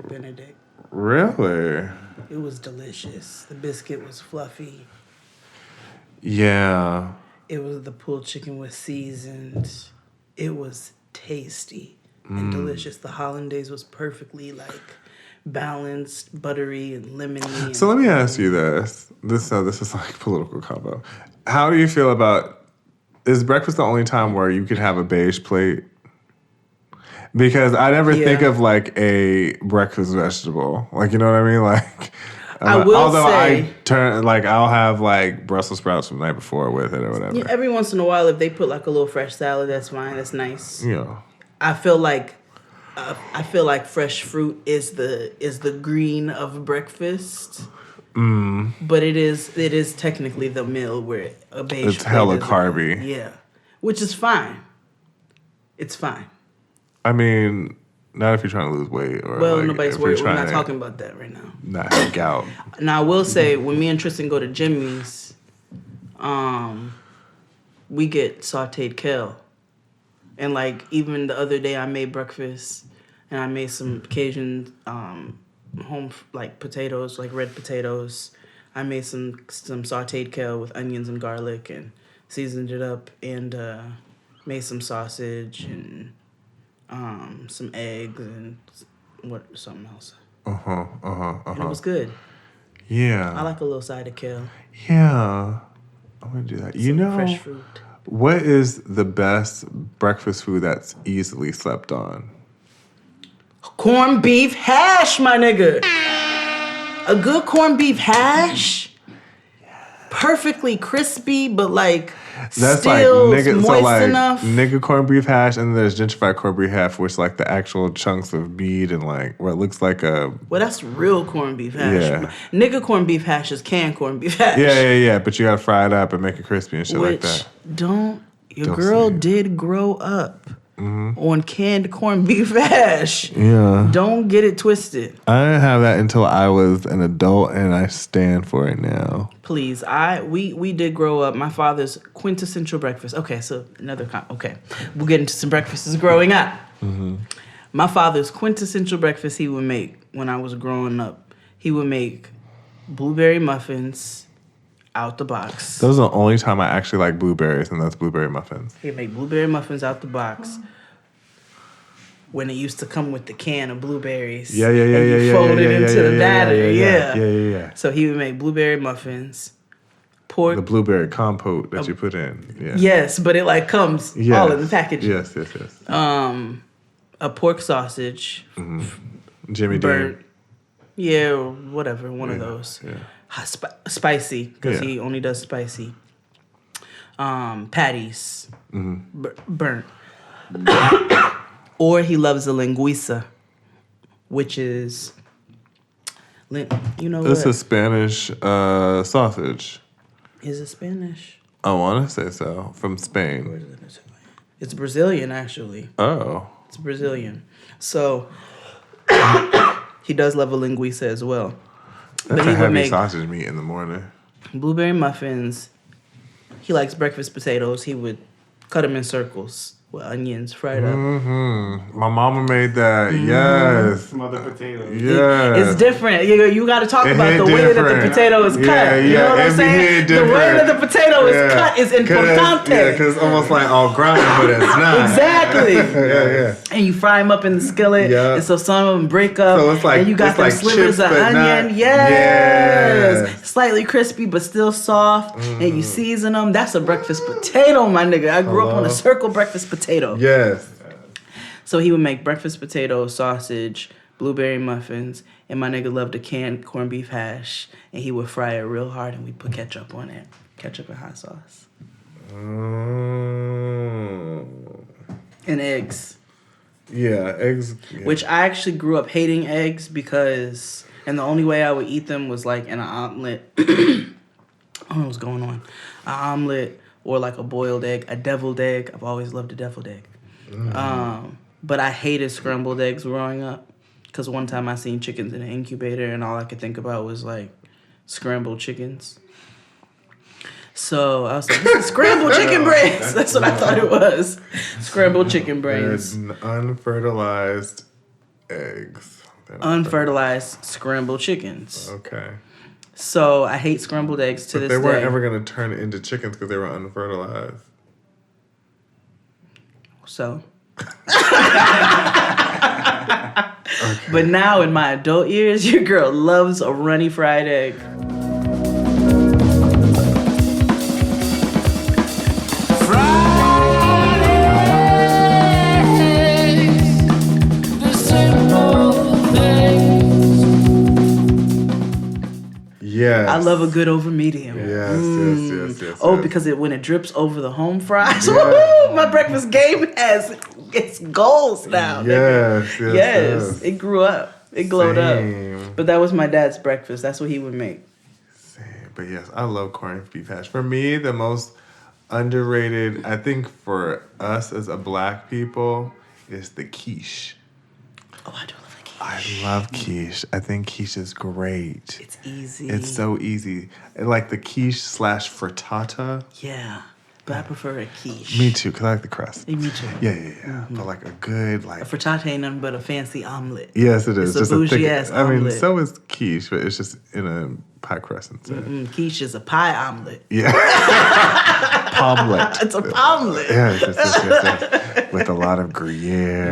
Benedict. Really? It was delicious. The biscuit was fluffy. Yeah. The pulled chicken was seasoned. It was tasty and delicious. The hollandaise was perfectly balanced, buttery and lemony. So let me ask you this. This is like political combo. How do you feel about, is breakfast the only time where you could have a beige plate? Because I never think of like a breakfast vegetable. Like, you know what I mean? Like, I will say, I'll have like Brussels sprouts from the night before with it or whatever. Yeah, every once in a while, if they put like a little fresh salad, that's fine. That's nice. Yeah. I feel like fresh fruit is the green of breakfast. But it is technically the meal where a beige. It's hella carby. Yeah, which is fine. It's fine. I mean, not if you're trying to lose weight or. Well, like, nobody's if worried. you're We're trying not to talking about that right now. not have gout. Now I will say, when me and Tristan go to Jimmy's, we get sautéed kale, and like even the other day I made breakfast, and I made some Cajun home potatoes, like red potatoes. I made some sautéed kale with onions and garlic and seasoned it up, and made some sausage and some eggs and something else. And it was good. Yeah. I like a little side of kale. Yeah. I'm gonna do that. Some fresh fruit. What is the best breakfast food that's easily slept on? Corned beef hash, my nigga. A good corned beef hash. Perfectly crispy, but that's still like nigga, moist enough. Nigga corned beef hash, and then there's gentrified corned beef hash, which like the actual chunks of meat and like what looks like a. Well, that's real corned beef hash. Yeah. Nigga corned beef hash is canned corned beef hash. Yeah. But you gotta fry it up and make it crispy and shit like that. Your girl did grow up on canned corned beef hash. Yeah. Don't get it twisted. I didn't have that until I was an adult, and I stand for it now. Please, we did grow up. My father's quintessential breakfast. Okay, so we'll get into some breakfasts growing up. My father's quintessential breakfast he would make when I was growing up. He would make blueberry muffins, out the box. Those are the only time I actually like blueberries, and that's blueberry muffins. He'd make blueberry muffins out the box. When it used to come with the can of blueberries. Yeah. And you fold it into the batter. Yeah. Yeah. So he would make blueberry muffins. Pork. The blueberry compote that you put in. Yeah. Yes, but it like comes all in the packaging. Yes. A pork sausage. Jimmy burnt. Dean. Yeah, or whatever. One of those. Yeah. Spicy, because he only does spicy. Patties. Burnt. Or he loves a linguiça, which is, you know It's what? a Spanish sausage. Is it Spanish? I want to say so. From Spain. It's Brazilian, actually. Oh. It's Brazilian. So, he does love a linguiça as well. That's he a would heavy make sausage meat in the morning. blueberry muffins. He likes breakfast potatoes. He would cut them in circles with onions fried up. My mama made that. Yes. Smothered potatoes. Yeah. It's different. You got to talk It about hit the way that the different. potato is cut. Yeah, You know what it I'm be saying? hit The way different. that the potato is cut is importante. Yeah, because it's almost like all grind, but it's not. Exactly. Yeah. And you fry them up in the skillet. Yeah. And so some of them break up. So it's like- and you got it's them like slivers chips, of but onion. not- Yes. Yes. Slightly crispy, but still soft. And you season them. That's a breakfast potato, my nigga. I grew up on a circle breakfast potato. Yes. So he would make breakfast potato, sausage, blueberry muffins, and my nigga loved a canned corned beef hash. And he would fry it real hard, and we'd put ketchup on it. Ketchup and hot sauce. And eggs. Yeah, eggs. Yeah. Which I actually grew up hating eggs because, and the only way I would eat them was like in an omelet. I don't know what's going on. An omelet or like a boiled egg, a deviled egg. I've always loved a deviled egg. But I hated scrambled eggs growing up because one time I seen chickens in an incubator and all I could think about was like scrambled chickens. So I was like, this is scrambled chicken brains. That's what I thought it was. Scrambled chicken brains. They're unfertilized eggs. They're not Unfertilized scrambled chickens. Okay. So I hate scrambled eggs to But this they weren't day. ever going to turn into chickens because they were unfertilized. So. But now in my adult years, your girl loves a runny fried egg. Yes. I love a good over medium. Yes. Oh, because when it drips over the home fries, Yeah. woo, my breakfast game has its goals now. nigga. Yes. It grew up. It glowed Same. up. But that was my dad's breakfast. That's what he would make. But yes, I love corned beef hash. For me, the most underrated, I think for us as a black people, is the quiche. Oh, I do love the quiche. I love quiche. I think quiche is great. It's easy. It's so easy. Like the quiche / frittata. Yeah. But I prefer a quiche. Me too, because I like the crust. Me too. Yeah. But like a good, like... A frittata ain't nothing but a fancy omelet. Yes, it is. It's a bougie-ass I mean, omelet. so is quiche, but it's just in a pie crust instead. Quiche is a pie omelet. Yeah. Pomlet. It's a omelet. Yes. With a lot of Gruyere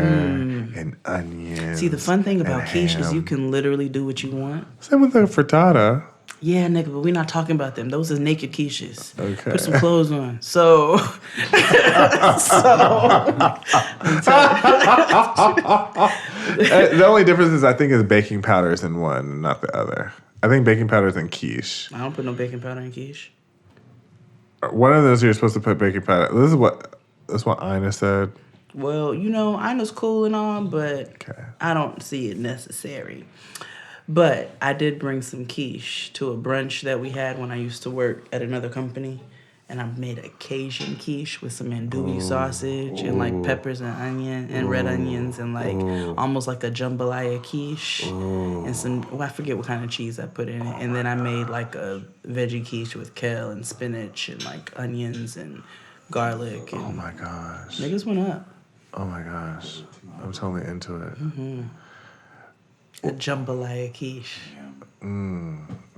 and onions. See, the fun thing about and quiche is ham. you can literally do what you want. Same with the frittata. Yeah, nigga, but we're not talking about them. Those are naked quiches. Okay. Put some clothes on. So, The only difference is I think is baking powder is in one, not the other. I think baking powder is in quiche. I don't put no baking powder in quiche. One of those you're supposed to put baking powder. This is what Ina said. Well, I know it's cool and all, but Okay. I don't see it necessary. But I did bring some quiche to a brunch that we had when I used to work at another company. And I made a Cajun quiche with some andouille sausage and like peppers and onion and red onions and like almost like a jambalaya quiche and some, I forget what kind of cheese I put in it. And then I made like a veggie quiche with kale and spinach and like onions and garlic. And Oh my gosh. niggas went up. Oh my gosh. I'm totally into it. A jambalaya quiche.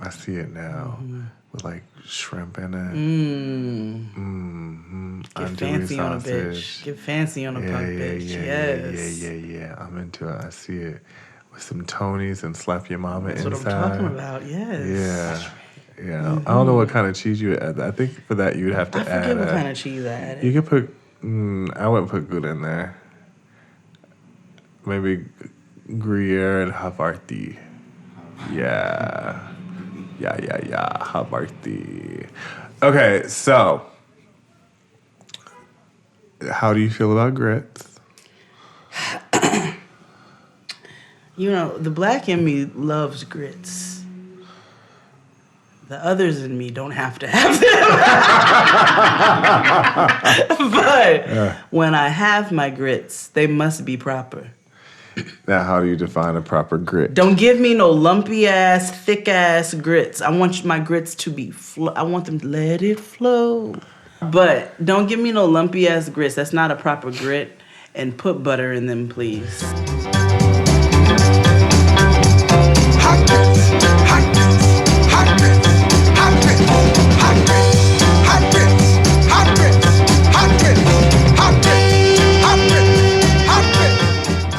I see it now with like shrimp in it. Get Andouille fancy on a sausage. bitch. Get fancy on a punk bitch. Yes. Yeah. I'm into it. I see it with some Tonys and slap your mama That's inside. what I'm talking about. Yes. Yeah. I don't know what kind of cheese you would add. I think for that you would have to I add. forget what kind of cheese I added. You could put. I wouldn't put Gouda in there. Maybe Gruyere and Havarti. Yeah. Havarti. Okay, so how do you feel about grits? You know, the black in me loves grits. The others in me don't have to have them. But when I have my grits, they must be proper. Now, how do you define a proper grit? Don't give me no lumpy ass, thick ass grits. I want my grits to be I want them to let it flow. But don't give me no lumpy ass grits. That's not a proper grit. And put butter in them, please. Hot grits, hot grits, hot grits, hot grits, hot grits, hot grits, hot grits, hot grits, hot grits, hot grits, hot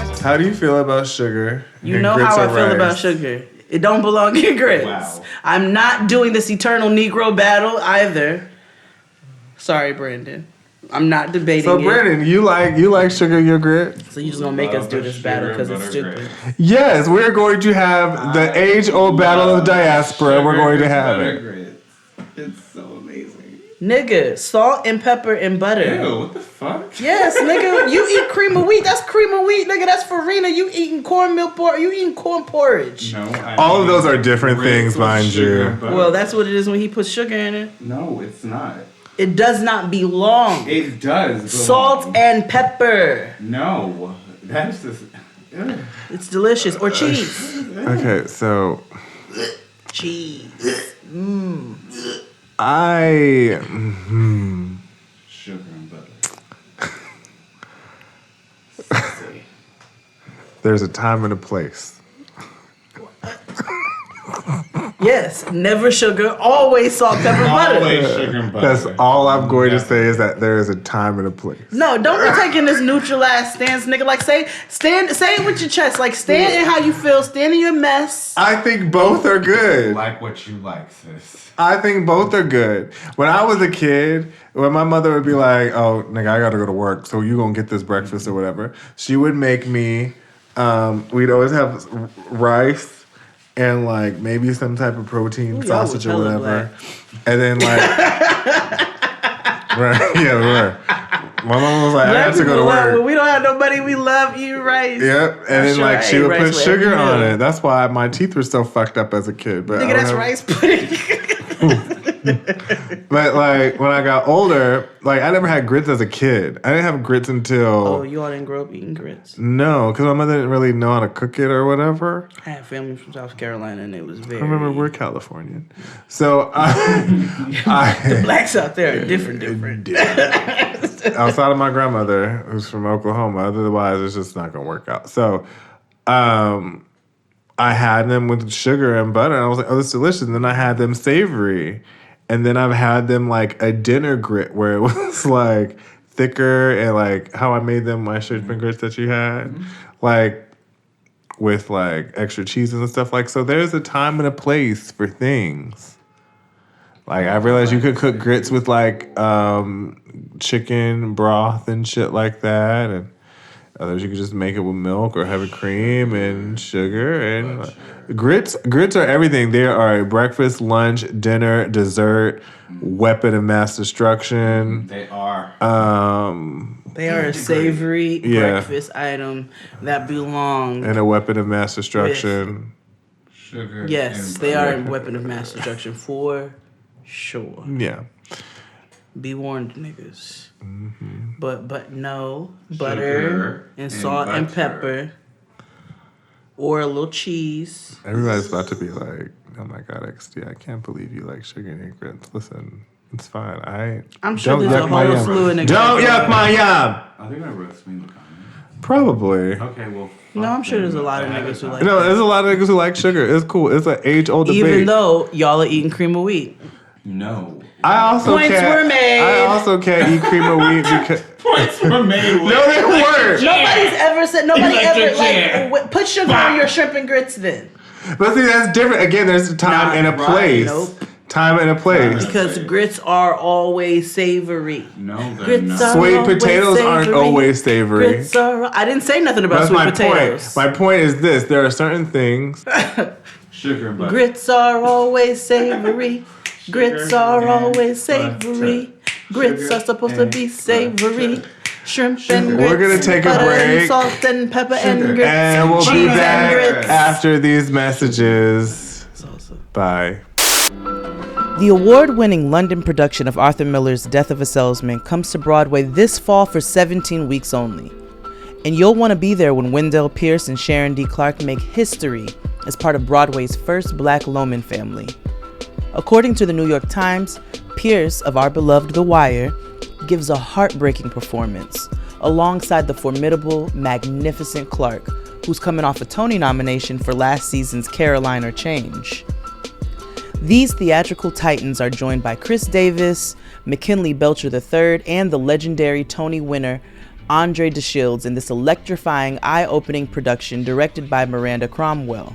grits. How do you feel about sugar? You and know grits how I or feel rice? about sugar. It don't belong in grits. Wow. I'm not doing this eternal Negro battle either. Sorry, Brandon. I'm not debating So, it. Brandon, you like sugar in your grit? So you just gonna make us do this battle because it's stupid. Yes, we're going to have the age-old battle of diaspora. We're going to have it. Grits. It's so amazing. Nigga, salt and pepper and butter. Ew, what the fuck? Yes, nigga, you eat cream of wheat. That's cream of wheat, nigga. That's farina. You eating cornmeal porridge. You eating corn porridge. No, I All of mean those are different grits things, with mind sugar you. and butter. Well, that's what it is when he puts sugar in it. No, it's not. It does not belong. It does. belong. Salt and pepper. No, that's just. Ugh. It's delicious. Or cheese. Okay, so Cheese. Sugar and butter. there's a time and a place. Yes, never sugar, always salt, pepper, butter. Always sugar and butter. That's all I'm going to say is that there is a time and a place. No, don't be taking this neutral ass stance, nigga. Like say it with your chest. Like stand in how you feel, stand in your mess. I think both are good. Like what you like, sis. I think both are good. When I was a kid, when my mother would be like, "Oh, nigga, I gotta go to work, so you gonna get this breakfast or whatever," she would make me. We'd always have rice and like maybe some type of protein, Ooh, y'all sausage was or hella whatever, and then like, right, yeah, right. My mom was like, "I Black have to go to people love- work." when we don't have nobody, we love eating rice. Yep, and then Sure, I like she ate would rice put with sugar every on meal. it. That's why my teeth were so fucked up as a kid. But I Nigga, don't that's have- rice pudding. But like when I got older, like I never had grits as a kid. I didn't have grits until Oh, you all didn't grow up eating grits? no, because my mother didn't really know how to cook it or whatever. I had family from South Carolina, and it was very. I remember we're Californian, so I Blacks out there are different. outside of my grandmother, who's from Oklahoma. Otherwise, it's just not gonna work out. So, I had them with sugar and butter, and I was like, "Oh, this is delicious." And then I had them savory, and then I've had them like a dinner grit where it was like thicker and like how I made them my shrimp grits that you had, like with like extra cheeses and stuff. Like so, there's a time and a place for things. Like I realized you could cook grits with like chicken broth and shit like that, and others you could just make it with milk or heavy cream and sugar. And grits are everything. They are a breakfast, lunch, dinner, dessert, weapon of mass destruction. They are. They are a savory breakfast item that belong. And a weapon of mass destruction. Sugar. Yes, and they are butter. a weapon of mass destruction for sure. Yeah. Be warned, niggas. Mm-hmm. But no butter Sugar and salt and butter. pepper, or a little cheese. Everybody's about to be like, "Oh my God, XD, I can't believe you like sugar in your grits." Listen, it's fine. I'm sure Don't there's a yuck my whole yum. slew of niggas. Don't yuck my yum. Are they gonna roast me in the comments? Probably. Okay, well, No, I'm sure there's a lot of niggas who like No, that. there's a lot of niggas who like sugar. It's cool. It's an age-old debate. Even though y'all are eating cream of wheat. No. I also Points can't. were made. I also can't eat cream of wheat because Points were made. no, they weren't. Nobody's ever said, nobody Electric ever, chair. like, put sugar on your shrimp and grits then. But see, that's different. Again, there's a time Nah, and a right. place. Nope. Time and a place. Because grits are always savory. No, they're Grits not. are Sweet always potatoes aren't savory. always savory. Grits are, I didn't say nothing about That's sweet my potatoes. point. My point is this: there are certain things. Sugar and butter. Grits are always savory. Grits are always savory. Grits are supposed to be savory. Shrimp and grits. We're gonna take a butter and break. salt and pepper and grits. And we'll be cheese and back grits. after these messages. Bye. The award-winning London production of Arthur Miller's Death of a Salesman comes to Broadway this fall for 17 weeks only. And you'll want to be there when Wendell Pierce and Sharon D. Clarke make history as part of Broadway's first Black Loman family. According to the New York Times, Pierce, of our beloved The Wire, gives a heartbreaking performance alongside the formidable, magnificent Clarke, who's coming off a Tony nomination for last season's Caroline or Change. These theatrical titans are joined by Chris Davis, McKinley Belcher III, and the legendary Tony winner Andre DeShields in this electrifying, eye-opening production directed by Miranda Cromwell.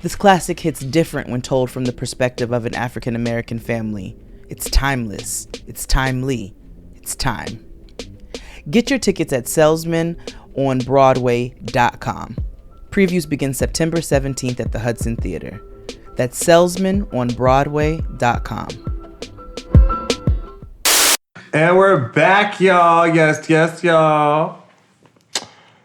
This classic hits different when told from the perspective of an African-American family. It's timeless. It's timely. It's time. Get your tickets at salesmanonbroadway.com. Previews begin September 17th at the Hudson Theater. That's salesmanonbroadway.com. And we're back, y'all. Yes, y'all.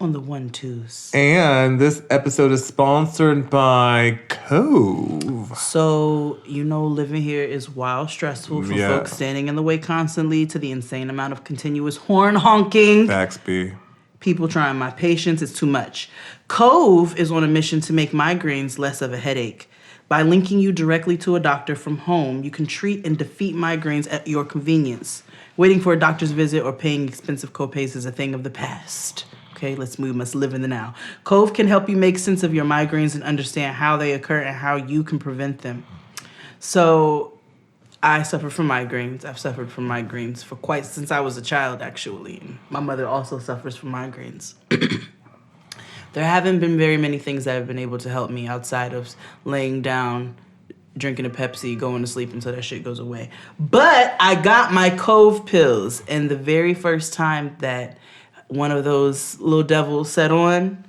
On the 1-2s. And this episode is sponsored by Cove. So, living here is wild stressful for Yeah. folks standing in the way constantly to the insane amount of continuous horn honking. Facts B. People trying my patience, it's too much. Cove is on a mission to make migraines less of a headache. By linking you directly to a doctor from home, you can treat and defeat migraines at your convenience. Waiting for a doctor's visit or paying expensive copays is a thing of the past. Okay, we must live in the now. Cove can help you make sense of your migraines and understand how they occur and how you can prevent them. So, I suffer from migraines. I've suffered from migraines for since I was a child, actually. And my mother also suffers from migraines. There haven't been very many things that have been able to help me outside of laying down, drinking a Pepsi, going to sleep until that shit goes away. But I got my Cove pills, and the very first time that one of those little devils set on,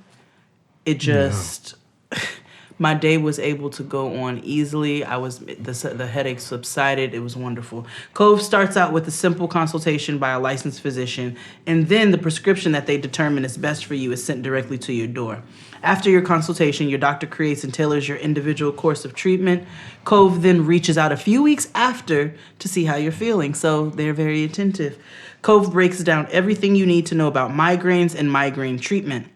it just... My day was able to go on easily. The headache subsided. It was wonderful. Cove starts out with a simple consultation by a licensed physician, and then the prescription that they determine is best for you is sent directly to your door. After your consultation, your doctor creates and tailors your individual course of treatment. Cove then reaches out a few weeks after to see how you're feeling, so they're very attentive. Cove breaks down everything you need to know about migraines and migraine treatment.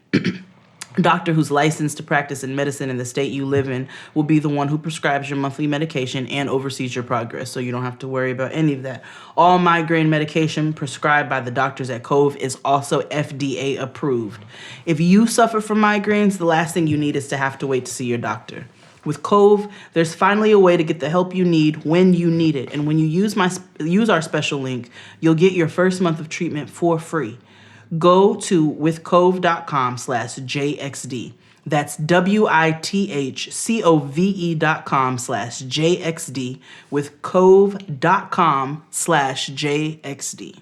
Doctor who's licensed to practice in medicine in the state you live in will be the one who prescribes your monthly medication and oversees your progress, so you don't have to worry about any of that. All migraine medication prescribed by the doctors at Cove is also FDA approved. If you suffer from migraines, the last thing you need is to have to wait to see your doctor. With Cove, there's finally a way to get the help you need when you need it, and when you use our special link, you'll get your first month of treatment for free. Go to withcove.com/JXD. That's withcove.com/JXD. Withcove.com/JXD.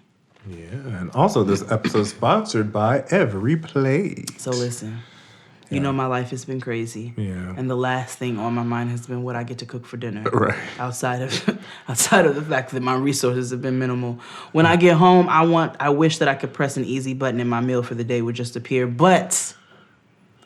Yeah, and also this episode is sponsored by Every Plate. So listen, you know my life has been crazy. Yeah. And the last thing on my mind has been what I get to cook for dinner. Right. Outside of the fact that my resources have been minimal. When I get home, I wish that I could press an easy button and my meal for the day would just appear, but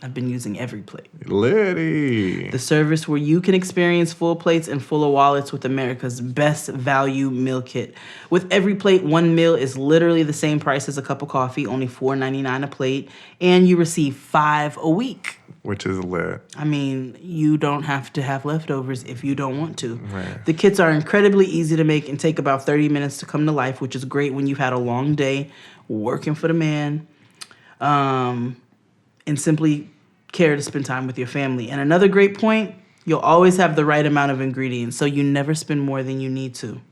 I've been using Every Plate. Liddy. The service where you can experience full plates and fuller wallets with America's best value meal kit. With Every Plate, one meal is literally the same price as a cup of coffee, only $4.99 a plate, and you receive 5 a week. Which is lit. I mean, you don't have to have leftovers if you don't want to. Right. The kits are incredibly easy to make and take about 30 minutes to come to life, which is great when you've had a long day working for the man. and simply care to spend time with your family. And another great point, you'll always have the right amount of ingredients, so you never spend more than you need to.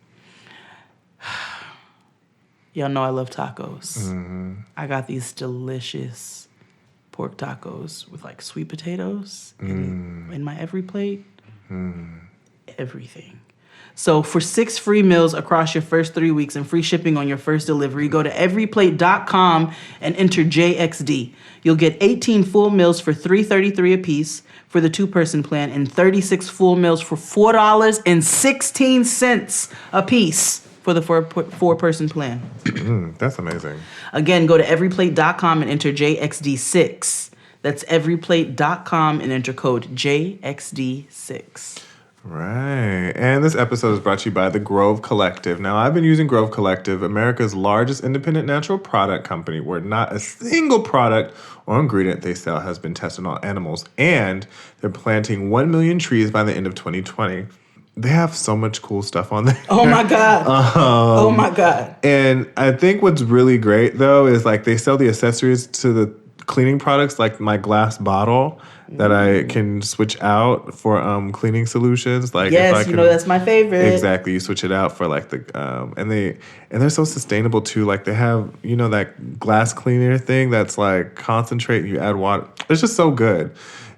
Y'all know I love tacos. I got these delicious pork tacos with like sweet potatoes in my every plate. Everything. So for 6 free meals across your first 3 weeks and free shipping on your first delivery, go to everyplate.com and enter JXD. You'll get 18 full meals for $3.33 a piece for the 2-person plan and 36 full meals for $4.16 a piece for the 4-person plan. That's amazing. Again, go to everyplate.com and enter JXD6. That's everyplate.com and enter code JXD6. Right. And this episode is brought to you by the Grove Collective. Now, I've been using Grove Collective, America's largest independent natural product company, where not a single product or ingredient they sell has been tested on animals. And they're planting 1 million trees by the end of 2020. They have so much cool stuff on there. Oh, my God. Oh, my God. And I think what's really great, though, is like they sell the accessories to the cleaning products, like my glass bottle that I can switch out for cleaning solutions. Like yes, if I can, that's my favorite. Exactly, you switch it out for like the and they're so sustainable too. Like they have that glass cleaner thing that's like concentrate. You add water. It's just so good.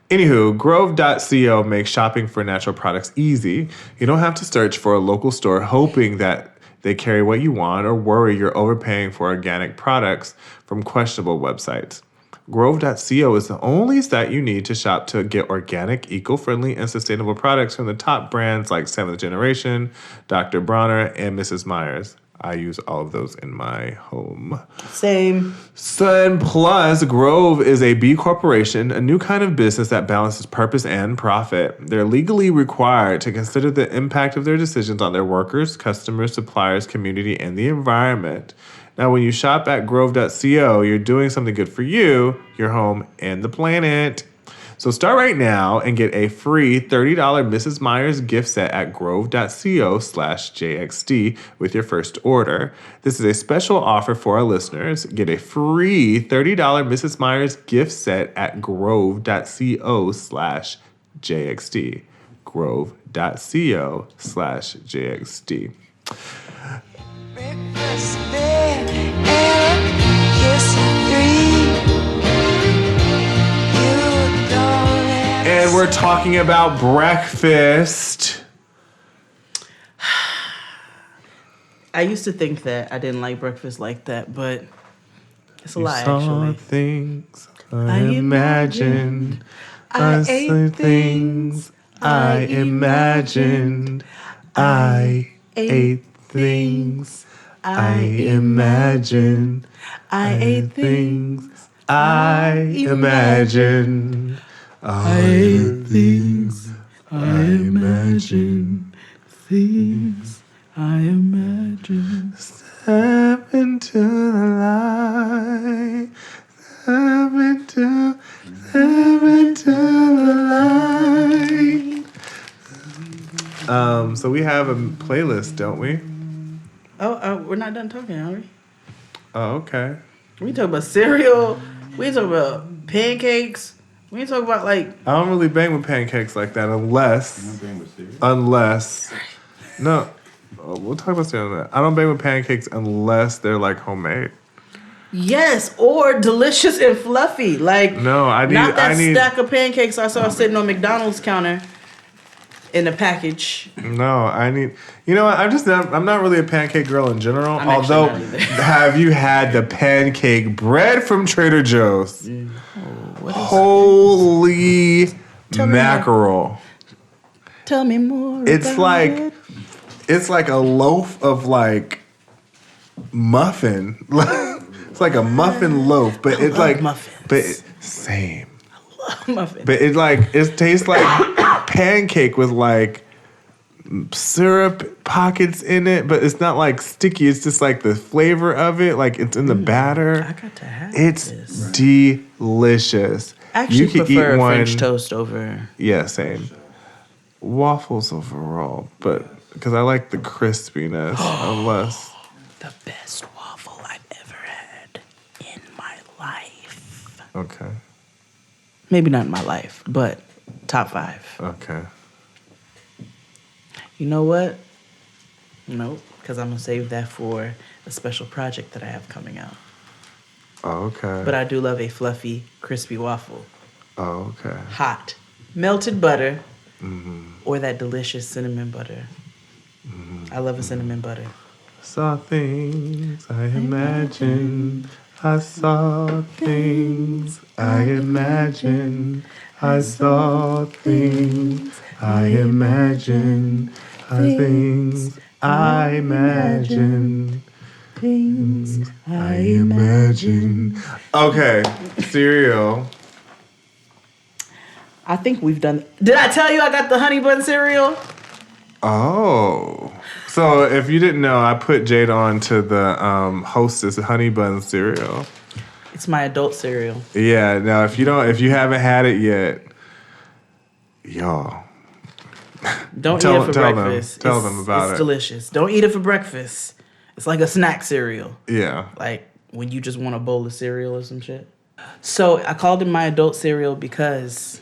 Anywho, Grove.co makes shopping for natural products easy. You don't have to search for a local store hoping that they carry what you want or worry you're overpaying for organic products from questionable websites. Grove.co is the only site you need to shop to get organic, eco-friendly, and sustainable products from the top brands like 7th Generation, Dr. Bronner, and Mrs. Myers. I use all of those in my home. Same. And plus, Grove is a B corporation, a new kind of business that balances purpose and profit. They're legally required to consider the impact of their decisions on their workers, customers, suppliers, community, and the environment. Now, when you shop at Grove.co, you're doing something good for you, your home, and the planet. So start right now and get a free $30 Mrs. Myers gift set at grove.co/JXD with your first order. This is a special offer for our listeners. Get a free $30 Mrs. Myers gift set at grove.co/JXD. Grove.co/JXD. Breakfast, bed, and a kiss of 3. And we're talking about breakfast. I used to think that I didn't like breakfast like that, but it's a lie, Saw actually. things I imagined. I saw ate things I imagined. I ate things I imagined. I ate things I imagined. I ate things I imagined. things I imagine. Step into the light. Step into the light. So we have a playlist, don't we? Oh, we're not done talking, are we? Oh, okay. We talk about cereal. We talk about pancakes. We talk about like. I don't really bang with pancakes like that unless. No. We'll talk about cereal. I don't bang with pancakes unless they're like homemade. Yes, or delicious and fluffy. Like No, I need. not that I need. stack of pancakes I saw sitting on McDonald's counter in a package. No, I need. You know what? I'm not really a pancake girl in general. I'm actually Although, not either. have you had the pancake bread from Trader Joe's? What is Holy Tell me mackerel! Tell me more. It's about like it. it's like a loaf of like muffin. It's like a muffin loaf, but it's love like muffins. Same. muffin. But it tastes like pancake with like syrup pockets in it, but it's not like sticky. It's just like the flavor of it, like it's in the batter. I got to have It's this. delicious. I actually could prefer French toast over. Yeah, same. Waffles overall, but because I like the crispiness unless. The best waffle I've ever had in my life. Okay. Maybe not in my life, but top 5. Okay. You know what? Nope, because I'm going to save that for a special project that I have coming out. Okay. But I do love a fluffy, crispy waffle. Oh, okay. Hot. Melted butter Mm-hmm. or that delicious cinnamon butter. I love a cinnamon butter. Saw things I imagined. I saw things I imagined. I saw things I imagined. Things I imagined. Things I imagine. Okay, cereal. I think we've done. Did I tell you I got the honey bun cereal? Oh. So if you didn't know, I put Jade on to the Hostess honey bun cereal. It's my adult cereal. Yeah, now if you haven't had it yet, y'all. Don't eat it for tell breakfast. Tell them about it. It's delicious. Don't eat it for breakfast. It's like a snack cereal. Yeah. Like when you just want a bowl of cereal or some shit. So I called it my adult cereal because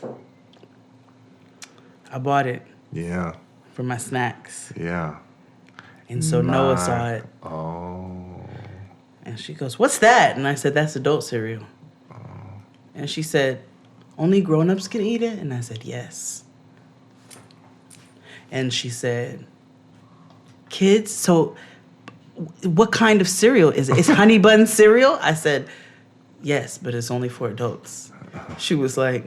I bought it Yeah. for my snacks. Yeah. And so Noah saw it. Oh. And she goes, "What's that?" And I said, "That's adult cereal." And she said, "Only grown-ups can eat it?" And I said, "Yes." And she said, "Kids? So what kind of cereal is it? It's honey bun cereal?" I said, "Yes, but it's only for adults." She was like,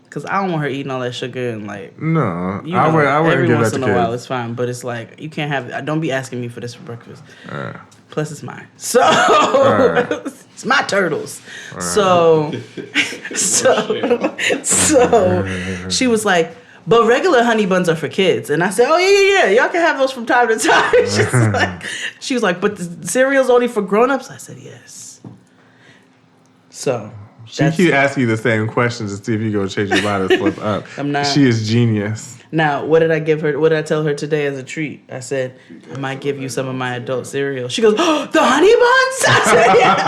because I don't want her eating all that sugar and like. No, You know, I wouldn't every give once that in to a while kids. it's fine, but it's like you can't have. Don't be asking me for this for breakfast. Alright. Plus, it's mine. So Alright. it's my turtles. So she was like, "But regular honey buns are for kids." And I said, "Oh yeah. Y'all can have those from time to time." She was like, "But the cereal's only for grown-ups?" I said, "Yes." So She keep asking you the same questions to see if you go change your mind and slip up. I'm not. She is genius. Now, what did I give her? What did I tell her today as a treat? I said, "I might give you some of my adult cereal." She goes, "Oh, the honey buns?" I said, "Yeah."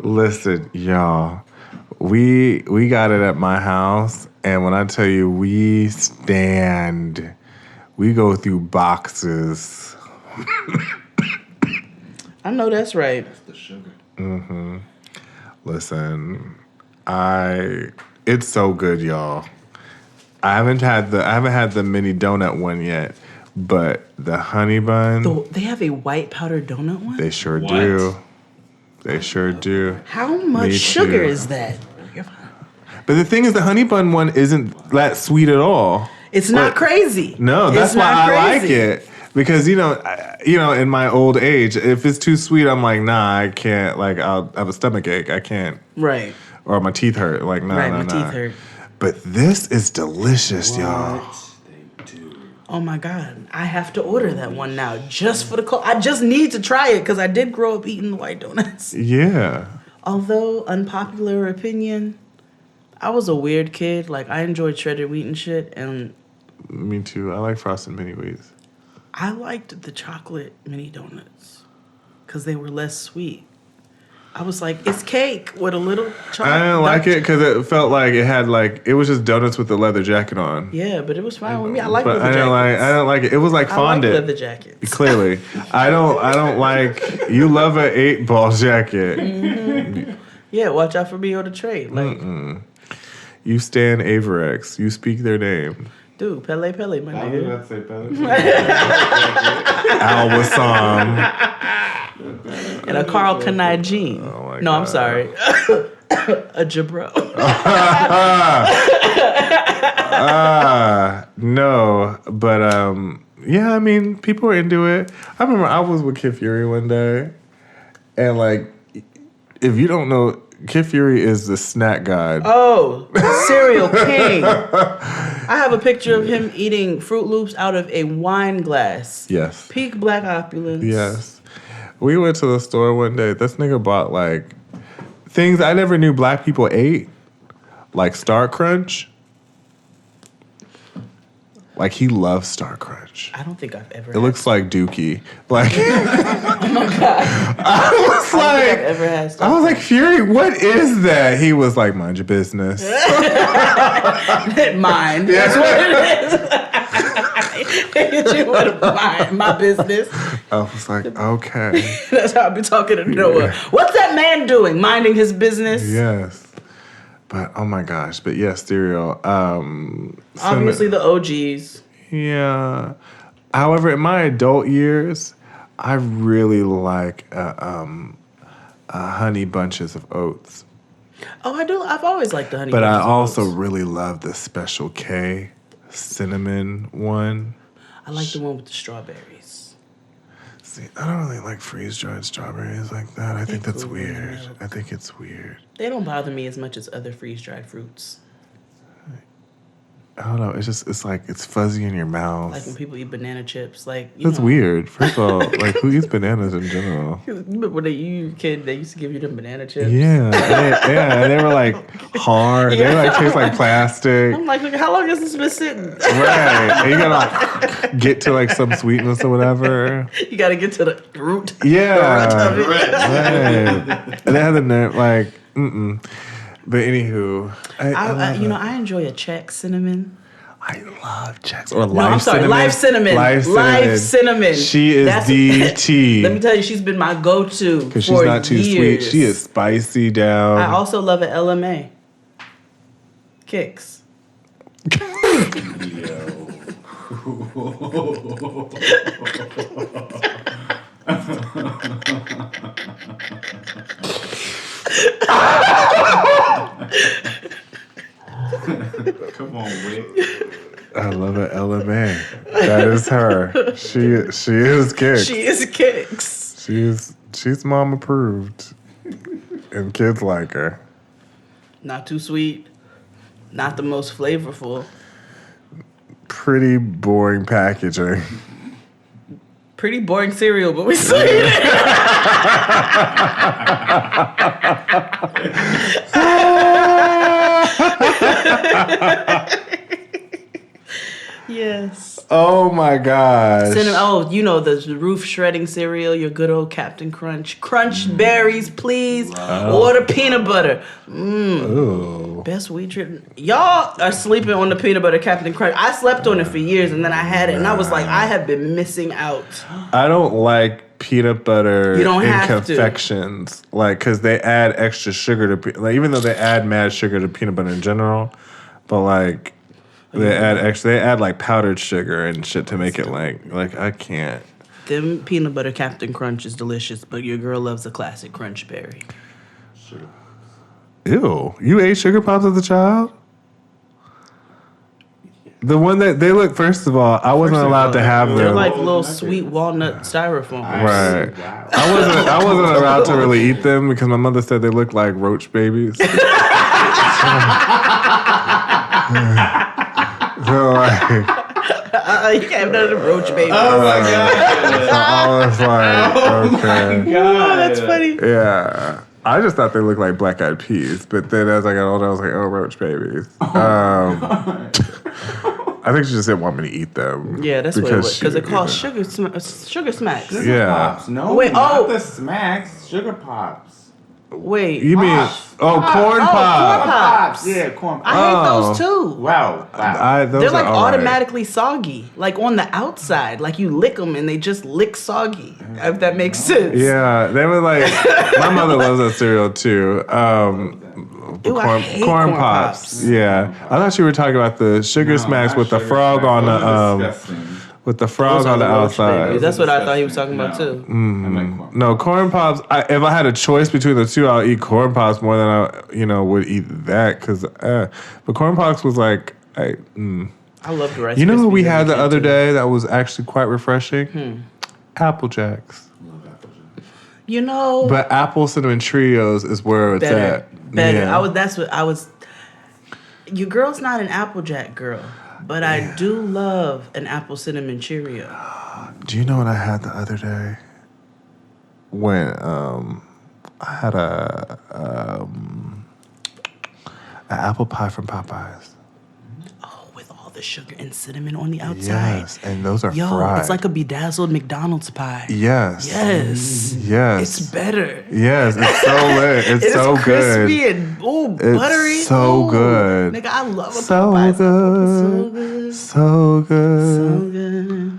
Listen, y'all. We got it at my house, and when I tell you we go through boxes. I know that's right. The sugar. Mm-hmm. Listen, it's so good, y'all. I haven't had the mini donut one yet, but the honey bun. They have a white powdered donut one? They sure What? do. They sure do. How much Me sugar too. is that? But the thing is, the honey bun one isn't that sweet at all. It's not Like, crazy. No, that's It's why not I like crazy. it. Because in my old age, if it's too sweet, I'm like, nah, I can't. Like, I'll have a stomach ache. I can't. Right. Or my teeth hurt. Like, nah, Right, nah, my nah. teeth hurt. But this is delicious, y'all. They do. Oh my God. I have to order that one now just for the cold. I just need to try it because I did grow up eating the white donuts. Yeah. Although, unpopular opinion, I was a weird kid. Like, I enjoyed shredded wheat and shit, and Me too. I like frosted mini wheats. I liked the chocolate mini donuts because they were less sweet. I was like, it's cake with a little chocolate. I didn't like it because it felt like it was just donuts with the leather jacket on. Yeah, but it was fine with me. I like But leather I jackets. didn't like it. It was like I like fondant. leather jackets. Clearly, I don't like. You love an 8-ball jacket. Yeah, watch out for me on the trade. Like, You stand Averex. You speak their name. dude, Pele, my nigga. to say Al Wassam. And a Carl Kanai jean. Oh my No, I'm God. sorry. A Jabro. No, but yeah. I mean, people were into it. I remember I was with Kid Fury one day, and like, if you don't know, Kid Fury is the snack god. Oh, cereal king. I have a picture of him eating Fruit Loops out of a wine glass. Yes. Peak black opulence. Yes. We went to the store one day. This nigga bought like things I never knew black people ate, like Star Crunch. Like, he loves Star Crunch. I don't think I've ever. It looks like Dookie. Like, Oh my god! I was I don't think I've like, ever had. I was like, Fury, what is that? He was like, mind your business. Mine. That's what it is. You want to mind my business. I was like, okay. That's how I be talking to Noah. What's that man doing? Minding his business. Yes. But, oh my gosh. But yeah, Stereo. Obviously the OGs. Yeah. However, in my adult years, I really like honey bunches of oats. Oh, I do. I've always liked the honey. But I bunches of also oats. really love the Special K cinnamon one. I like the one with the strawberries. See, I don't really like freeze-dried strawberries like that. I think that's weird. I think it's weird. They don't bother me as much as other freeze-dried fruits. I don't know. It's just, it's like, it's fuzzy in your mouth. Like when people eat banana chips. Like, That's weird. First of all, like, who eats bananas in general? Remember when you were a kid, they used to give you them banana chips? Yeah. They were like hard. They like taste like plastic. I'm like, look, how long has this been sitting? Right. And you gotta like get to like some sweetness or whatever. You gotta get to the root. Yeah. The root of it. Right. And they had the nerve, like, But anywho, I enjoy a Czech cinnamon. I love Chex or No, Life I'm sorry, Cinnamon. Life Cinnamon. Life Life Cinnamon. She is DT. Let me tell you, she's been my go-to for Because she's not too sweet. She is spicy down. I also love an LMA. Kicks. Come on, Wick. I love an LMA. That is her. She is Kicks. She is Kicks. She's mom approved. And kids like her. Not too sweet. Not the most flavorful. Pretty boring packaging. Pretty boring cereal, but we still eat it. Yes. Oh my gosh. You know the roof shredding cereal, your good old Captain Crunch. Crunch berries, please. Or the peanut butter. Ooh. Best wheat trip. Y'all are sleeping on the peanut butter Captain Crunch. I slept on it for years and then I had it and I was like, I have been missing out. I don't like peanut butter You don't in have to. confections. Like, because they add extra sugar to, like, even though they add mad sugar to peanut butter in general, but like, they add like powdered sugar and shit to make it like I can't. Them peanut butter Captain Crunch is delicious, but your girl loves a classic Crunch berry. Ew. You ate sugar pops as a child? The one that they look, first of all, I wasn't allowed to have them. They're like little sweet walnut styrofoam. Right. Wow. I wasn't allowed to really eat them because my mother said they looked like roach babies. So like, You can't have none of the roach baby. Oh my god. I was like, okay. Oh, that's funny. Yeah. I just thought they looked like black eyed peas, but then as I got older, I was like, oh, roach babies. I think she just didn't want me to eat them. Yeah, that's what it was. Because it calls yeah. sugar smacks. Yeah. Pops. No, Wait, not the smacks. Sugar pops. Wait. You mean, corn Corn pop. pops. Yeah, corn pops. I hate those too. Wow. Those They're are like all right. automatically soggy, like on the outside. Like you lick them and they just lick soggy. If that makes sense. Yeah, they were like, my mother loves that cereal too. Ew, I hate corn pops. Yeah, I thought you were talking about the sugar smacks with the frog on the with the frog Those are on the the roach outside. babies. That's what I thought he was talking about too. No, corn pops. If I had a choice between the two, I'll eat corn pops more than I, would eat that. But corn pops was like, I love the Rice you know what Krispies we as a had the kid, other too. day that was actually quite refreshing? Apple Jacks. You know, But apple cinnamon Trios is where it's better. at. Better. Yeah. Your girl's not an Applejack girl, but I do love an apple cinnamon Cheerio. Do you know what I had the other day? When I had an apple pie from Popeyes. Oh, with all the sugar and cinnamon on the outside. Yes, and those are Yo, fried. it's like a bedazzled McDonald's pie. Yes. Yes. Yes. It's better. Yes, it's so lit. It's so good. Crispy and buttery. It's so Ooh. good. Nigga, I love a So Popeyes. good. So good. So good.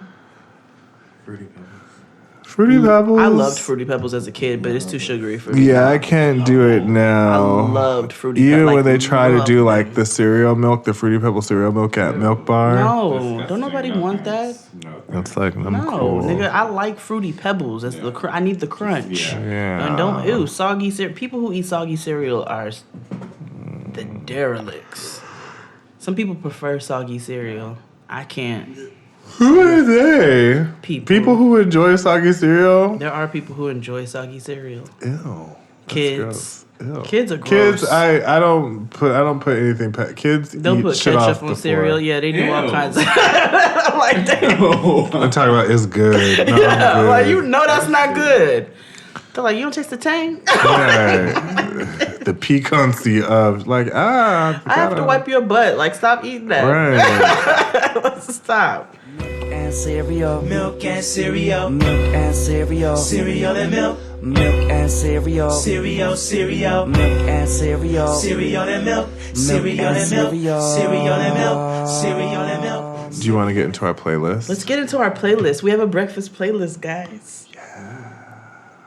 Fruity Pebbles. I loved Fruity Pebbles as a kid, but it's too sugary for me. Yeah, I can't do it now. I loved Fruity Even Pebbles. when they try to do loved like the cereal milk, the Fruity Pebbles cereal milk at Milk Bar. No, don't nobody want that. It's like, I'm No, cool. nigga, I like Fruity Pebbles. That's I need the crunch. Yeah. And don't soggy cereal. People who eat soggy cereal are the derelicts. Some people prefer soggy cereal. I can't. Who are they? People who enjoy soggy cereal? There are people who enjoy soggy cereal. Ew. That's Kids. gross. Ew. Kids are gross. Kids, I don't put anything. Kids They'll eat put shit off ketchup the on cereal. floor. Yeah, they do all kinds of. I'm like, damn. I'm talking about it's good. No, Yeah, I'm good. like you know that's not good. They're like, you don't taste the tang? Right. The piquancy of like I have to wipe your butt. Like, stop eating that. Right. Let's stop. And cereal. Milk and cereal. Milk and cereal. Cereal and milk. Milk and cereal. Cereal, cereal. Milk and cereal. Cereal and milk. Cereal and milk. Cereal and milk. Cereal and milk. Do you want to get into our playlist? Let's get into our playlist. We have a breakfast playlist, guys. Yeah.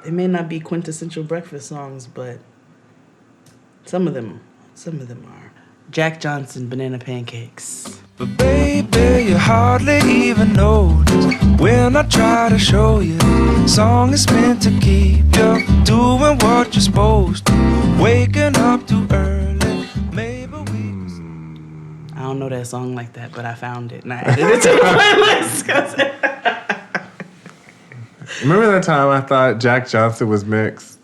They may not be quintessential breakfast songs, but some of them are. Jack Johnson, Banana Pancakes. But baby, you hardly even notice when I try to show you. Song is meant to keep you doing what you're supposed to. Waking up too early, maybe I don't know that song like that, but I found it and I added it to the playlist. Remember that time I thought Jack Johnson was mixed?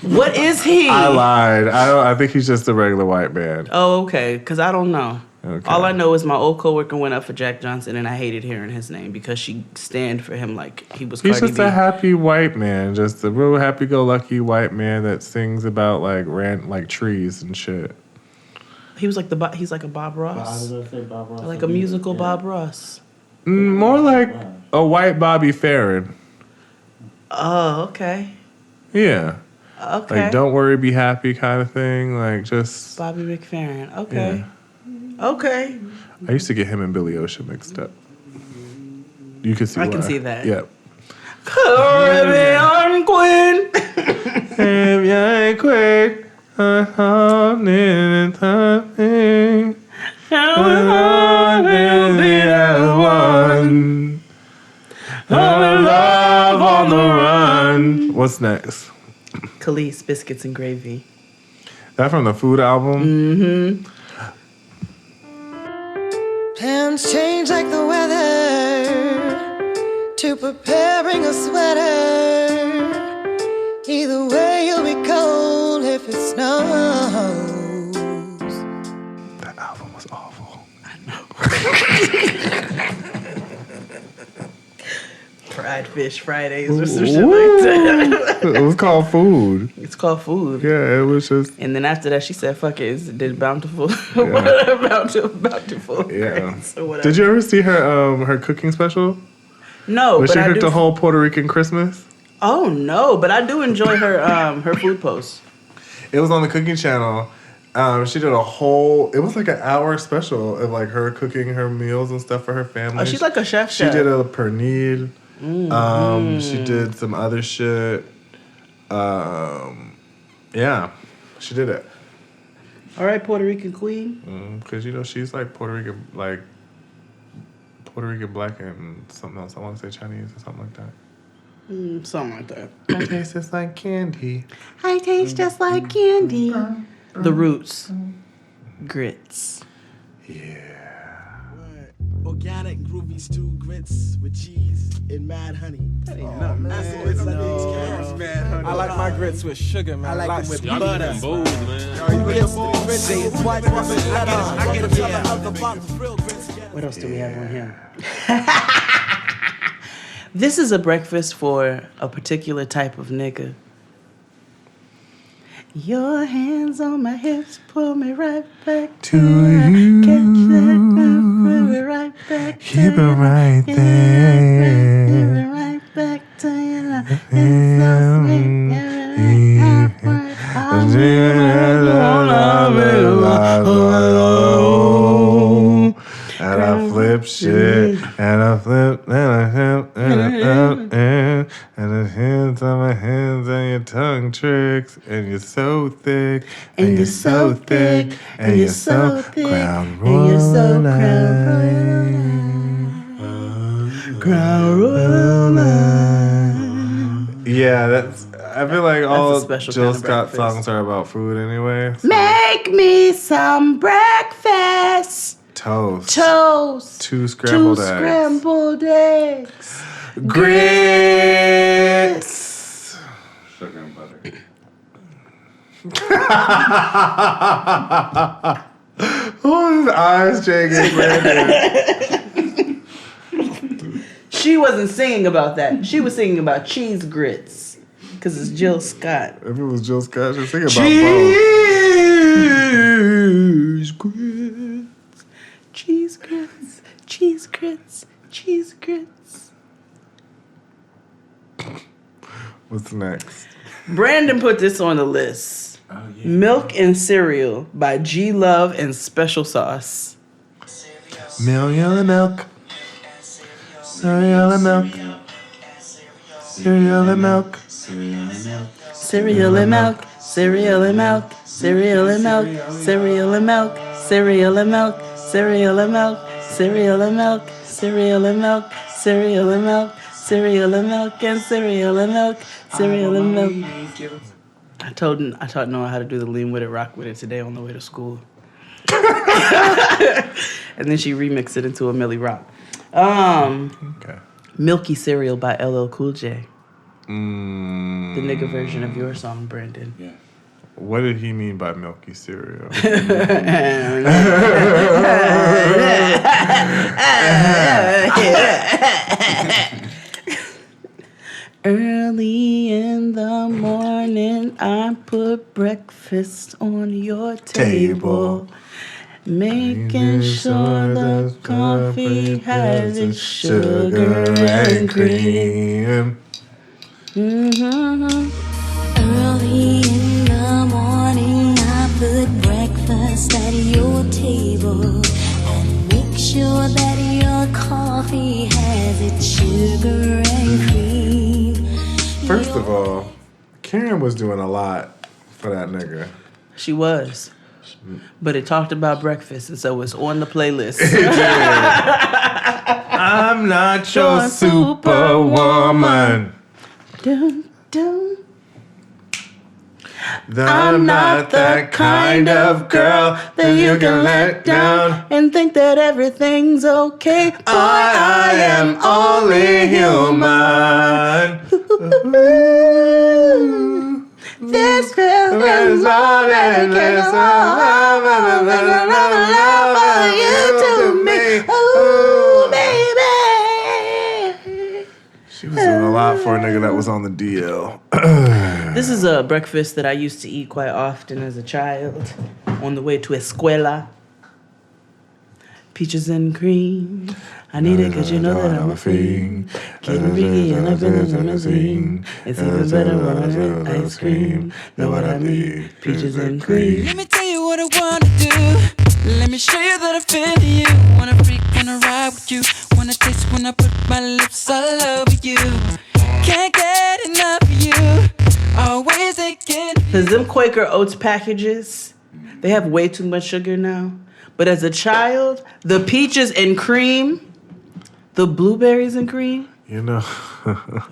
What is he? I lied. I think he's just a regular white man. Oh, okay. Because I don't know. Okay. All I know is my old coworker went up for Jack Johnson, and I hated hearing his name because she stand for him like he was He's Cardi just B. a happy white man, just a real happy-go-lucky white man that sings about like trees and shit. He was like he's like a Bob Ross. I was gonna say Bob Ross. Like a musical Bob Ross. More like a white Bobby Farron. Oh, okay. Yeah. Okay. Like don't worry, be happy kind of thing. Like just Bobby McFerrin. Okay. Yeah. Okay. I used to get him and Billy Ocean mixed up. You can see I why. can see that. Yep. Caribbean Queen. Caribbean Queen. Love on the run. What's next? Khalees, Biscuits and Gravy. That from the Food album? Mm-hmm. Plans change like the weather to preparing a sweater. Either way, you'll be cold if it snows. That album was awful. Fried Fish Fridays or some shit like that. It was called Food. It's called Food. Yeah, it was just. And then after that, she said, "Fuck it, it's did Bountiful, Yeah. Bountiful." Yeah. Grace or whatever. Did you ever see her cooking special? No, Where but she I cooked do. a whole Puerto Rican Christmas? Oh no, but I do enjoy her food posts. It was on the cooking channel. She did a whole. It was like an hour special of like her cooking her meals and stuff for her family. Oh, she's like a chef. She did a pernil. Mm-hmm. She did some other shit. Yeah, she did it. All right, Puerto Rican queen. Because she's like Puerto Rican black and something else. I want to say Chinese or something like that. Something like that. I taste just like candy. I taste just like candy. The Roots. Grits. Organic groovy stew grits with cheese and mad honey. That ain't nothing. I like my grits with sugar, man. I like them with butter. What else do we have on here? This is a breakfast for a particular type of nigga. Your hands on my hips pull me right back To you. Catch that now. right back. Keep it right Give there. it right back to you. It's so sweet. And I flip shit, and I flip, and I flip, and I flip, and the hands on my hands and your tongue tricks, and you're so thick, and you're so thick, and you're so crown royal, crown royal. Yeah, that's. I feel like all Jill Scott songs are about food anyway. So. Make me some breakfast. Toast. 2 scrambled eggs. Scrambled eggs. Grits. Sugar and butter. Whose eyes shaking, Brandon? She wasn't singing about that. She was singing about cheese grits. Because it's Jill Scott. If it was Jill Scott, she'd sing about cheese grits. Cheese grits. Cheese grits. Cheese grits. What's next? Brandon put this on the list. Oh, yeah. Milk and Cereal by G Love and Special Sauce. Million and milk. Cereal and milk. Cereal and milk. Cereal and milk. Cereal and milk. Cereal and milk. Cereal and milk. Cereal and milk. Cereal and milk. Cereal and milk. Cereal and milk. Cereal and milk. Cereal and milk and cereal and milk. Cereal and milk. I taught Noah how to do the lean with it, rock with it today on the way to school. And then she remixed it into a Millie Rock. Okay. Milky Cereal by LL Cool J. The nigga version of your song, Brandon. Yeah. What did he mean by milky cereal? Early in the morning, I put breakfast on your table. Making sure the coffee has its sugar and cream. Early in the morning, I put breakfast at your table and make sure that your coffee has its sugar and cream. First of all, Karen was doing a lot for that nigga. She was. But it talked about breakfast, and so it's on the playlist. I'm not your superwoman. Dun, dun. I'm not that kind of girl that you can let down and think that everything's okay. Boy, I am only human. This feels more than love you to me. Ooh, baby. She was doing a lot for a nigga that was on the DL. This is a breakfast that I used to eat quite often as a child on the way to escuela. Peaches and cream. I need it because you know that I'm a fiend. Getting Ricky and I've been in the machine. It's even better when I drink ice cream. Know what I mean? Peaches and cream. Let me tell you what I wanna do. Let me show you that I feel you. Wanna freak, wanna ride with you. Wanna taste when I put my lips all over you. Can't get enough of you. Always thinking. Because them Quaker Oats packages, they have way too much sugar now. But as a child, the peaches and cream, the blueberries and cream, You know,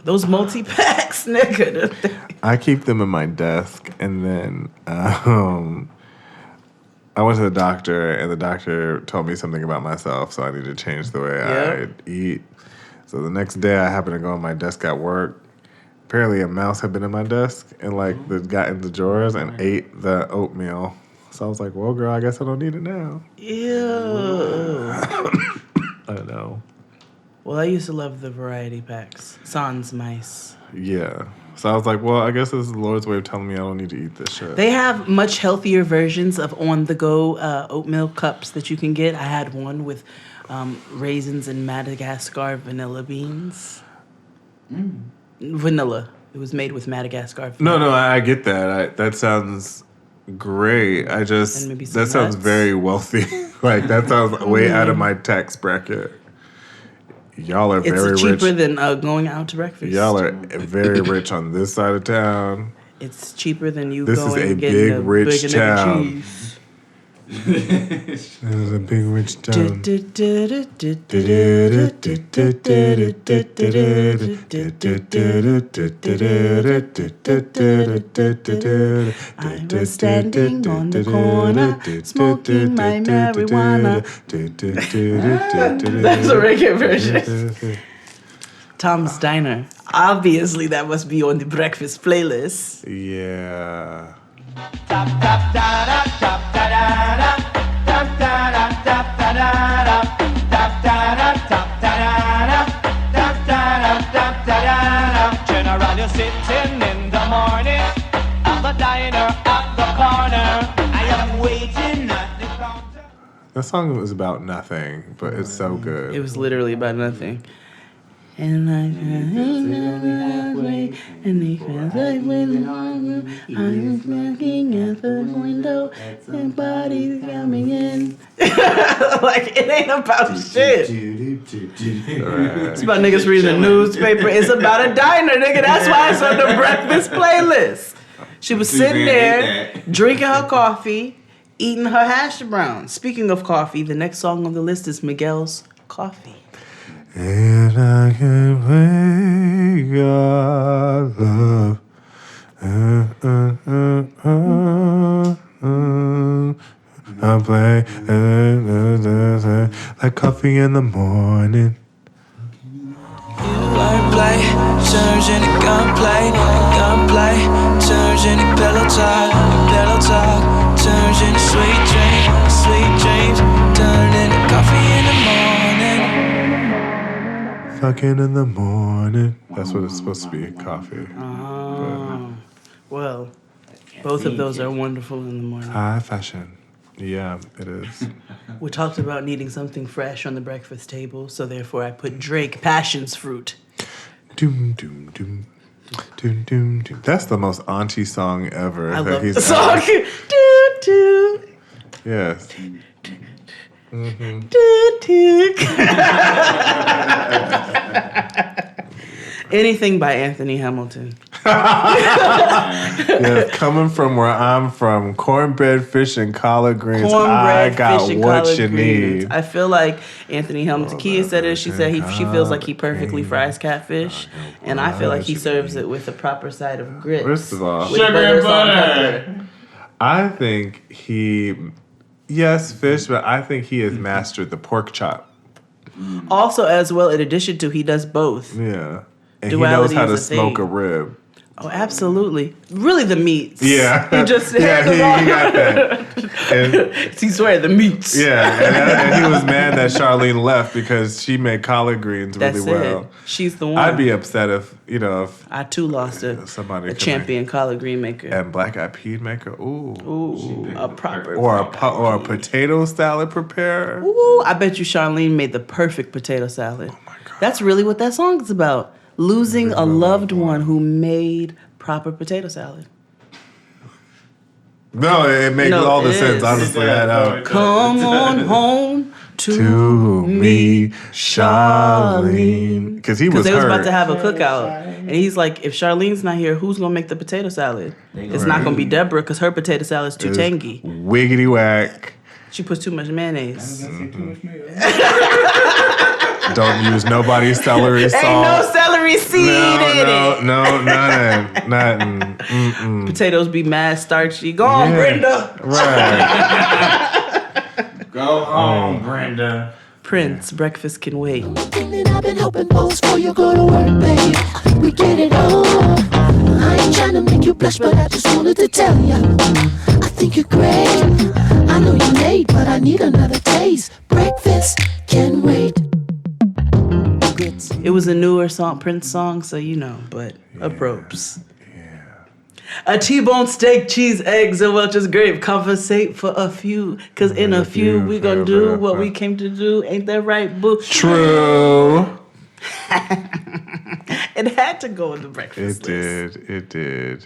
those multi-packs, nigga. I keep them in my desk, and then I went to the doctor, and the doctor told me something about myself, so I need to change the way I eat. So the next day, I happened to go on my desk at work. Apparently, a mouse had been in my desk and got in the drawers and ate the oatmeal. So I was like, well, girl, I guess I don't need it now. Ew. I know. Well, I used to love the variety packs. Sans mice. Yeah. So I was like, well, I guess this is the Lord's way of telling me I don't need to eat this shit. They have much healthier versions of on-the-go oatmeal cups that you can get. I had one with raisins and Madagascar vanilla beans. Vanilla. It was made with Madagascar vanilla. No, I get that. That sounds great. And maybe some that sounds nuts. very wealthy. Like that sounds way out of my tax bracket. Y'all are very It's rich. cheaper than going out to breakfast. Y'all are very rich on this side of town. It's cheaper than you This going is a and getting big a rich big and every town. cheese. This is a big rich town. I was standing on the corner, smoking my marijuana. That's a reggae version. Tom's Diner. Obviously, that must be on the breakfast playlist. Yeah. General, you're sitting in the morning at the diner at the corner. I am waiting at the counter. That song was about nothing, but it's so good. It was literally about nothing. And I halfway, and he feels like when I'm knocking at the window, and body's coming in. Like, it ain't about shit. It's about niggas reading the newspaper. It's about a diner, nigga. That's why it's on the breakfast playlist. She was sitting there, drinking her coffee, eating her hash browns. Speaking of coffee, the next song on the list is Miguel's Coffee. And I can play your love. I play like coffee in the morning. Wordplay, turns into gunplay, turns into pillow talk, turns into sweet dreams, turn into coffee in the morning. Fucking in the morning. That's what it's supposed to be, coffee. Oh, well, both of those are wonderful in the morning. High fashion. Yeah, it is. We talked about needing something fresh on the breakfast table, so therefore I put Drake Passion's Fruit. Doom, doom, doom. Doom, doom, doom. That's the most auntie song ever. I that love he's the song. ever- Do, do, Yes. Anything by Anthony Hamilton. Yes, coming from where I'm from, cornbread, fish, and collard greens. I Cornbread, got fish, and what collard you greens. need. I feel like Anthony Hamilton. Kia said it. She said she feels like he perfectly fries catfish, and I feel like he serves it with a proper side of grits. First of all, with butter, salt, and pepper. I think yes, fish, but I think he has mastered the pork chop. Also, as well, in addition to, he does both. Yeah. And Duality he knows how to is a smoke thing. a rib. Oh, absolutely. Really, the meats. Yeah. He just he got that. And, he swear the meats. yeah, and he was mad that Charlene left because she made collard greens really That's well. it. She's the one. I'd be upset if I too lost a somebody champion collard green maker. and black eyed pea maker. Ooh, a proper. or a potato salad preparer. Ooh, I bet you Charlene made the perfect potato salad. Oh my God. That's really what that song is about. Losing a loved one who made proper potato salad. No, it makes all the sense. Honestly, I know. Come on home To me, Charlene, because he was they was about hurt. to have a cookout, and he's like, "If Charlene's not here, who's gonna make the potato salad? It's not gonna be Deborah because her potato salad's too It was tangy. Wiggity whack. She puts too much mayonnaise. Don't use nobody's celery salt. Ain't no celery seed in it. No, nothing. Mm-mm. Potatoes be mad starchy. Go on, Brenda. Right. Go home, Brenda. Prince, breakfast can wait. And I've been hoping most for you go to work, babe. We get it on. I ain't trying to make you blush, but I just wanted to tell you. I think you're great. I know you're late, but I need another taste. Breakfast can wait. It was a newer song, Prince song, so you know, but approps. Yeah. A T-bone steak, cheese, eggs, and Welch's grape. Conversate for a few, cause in a few we gonna do what we came to do. Ain't that right, boo? True. It had to go in the breakfast list. It did.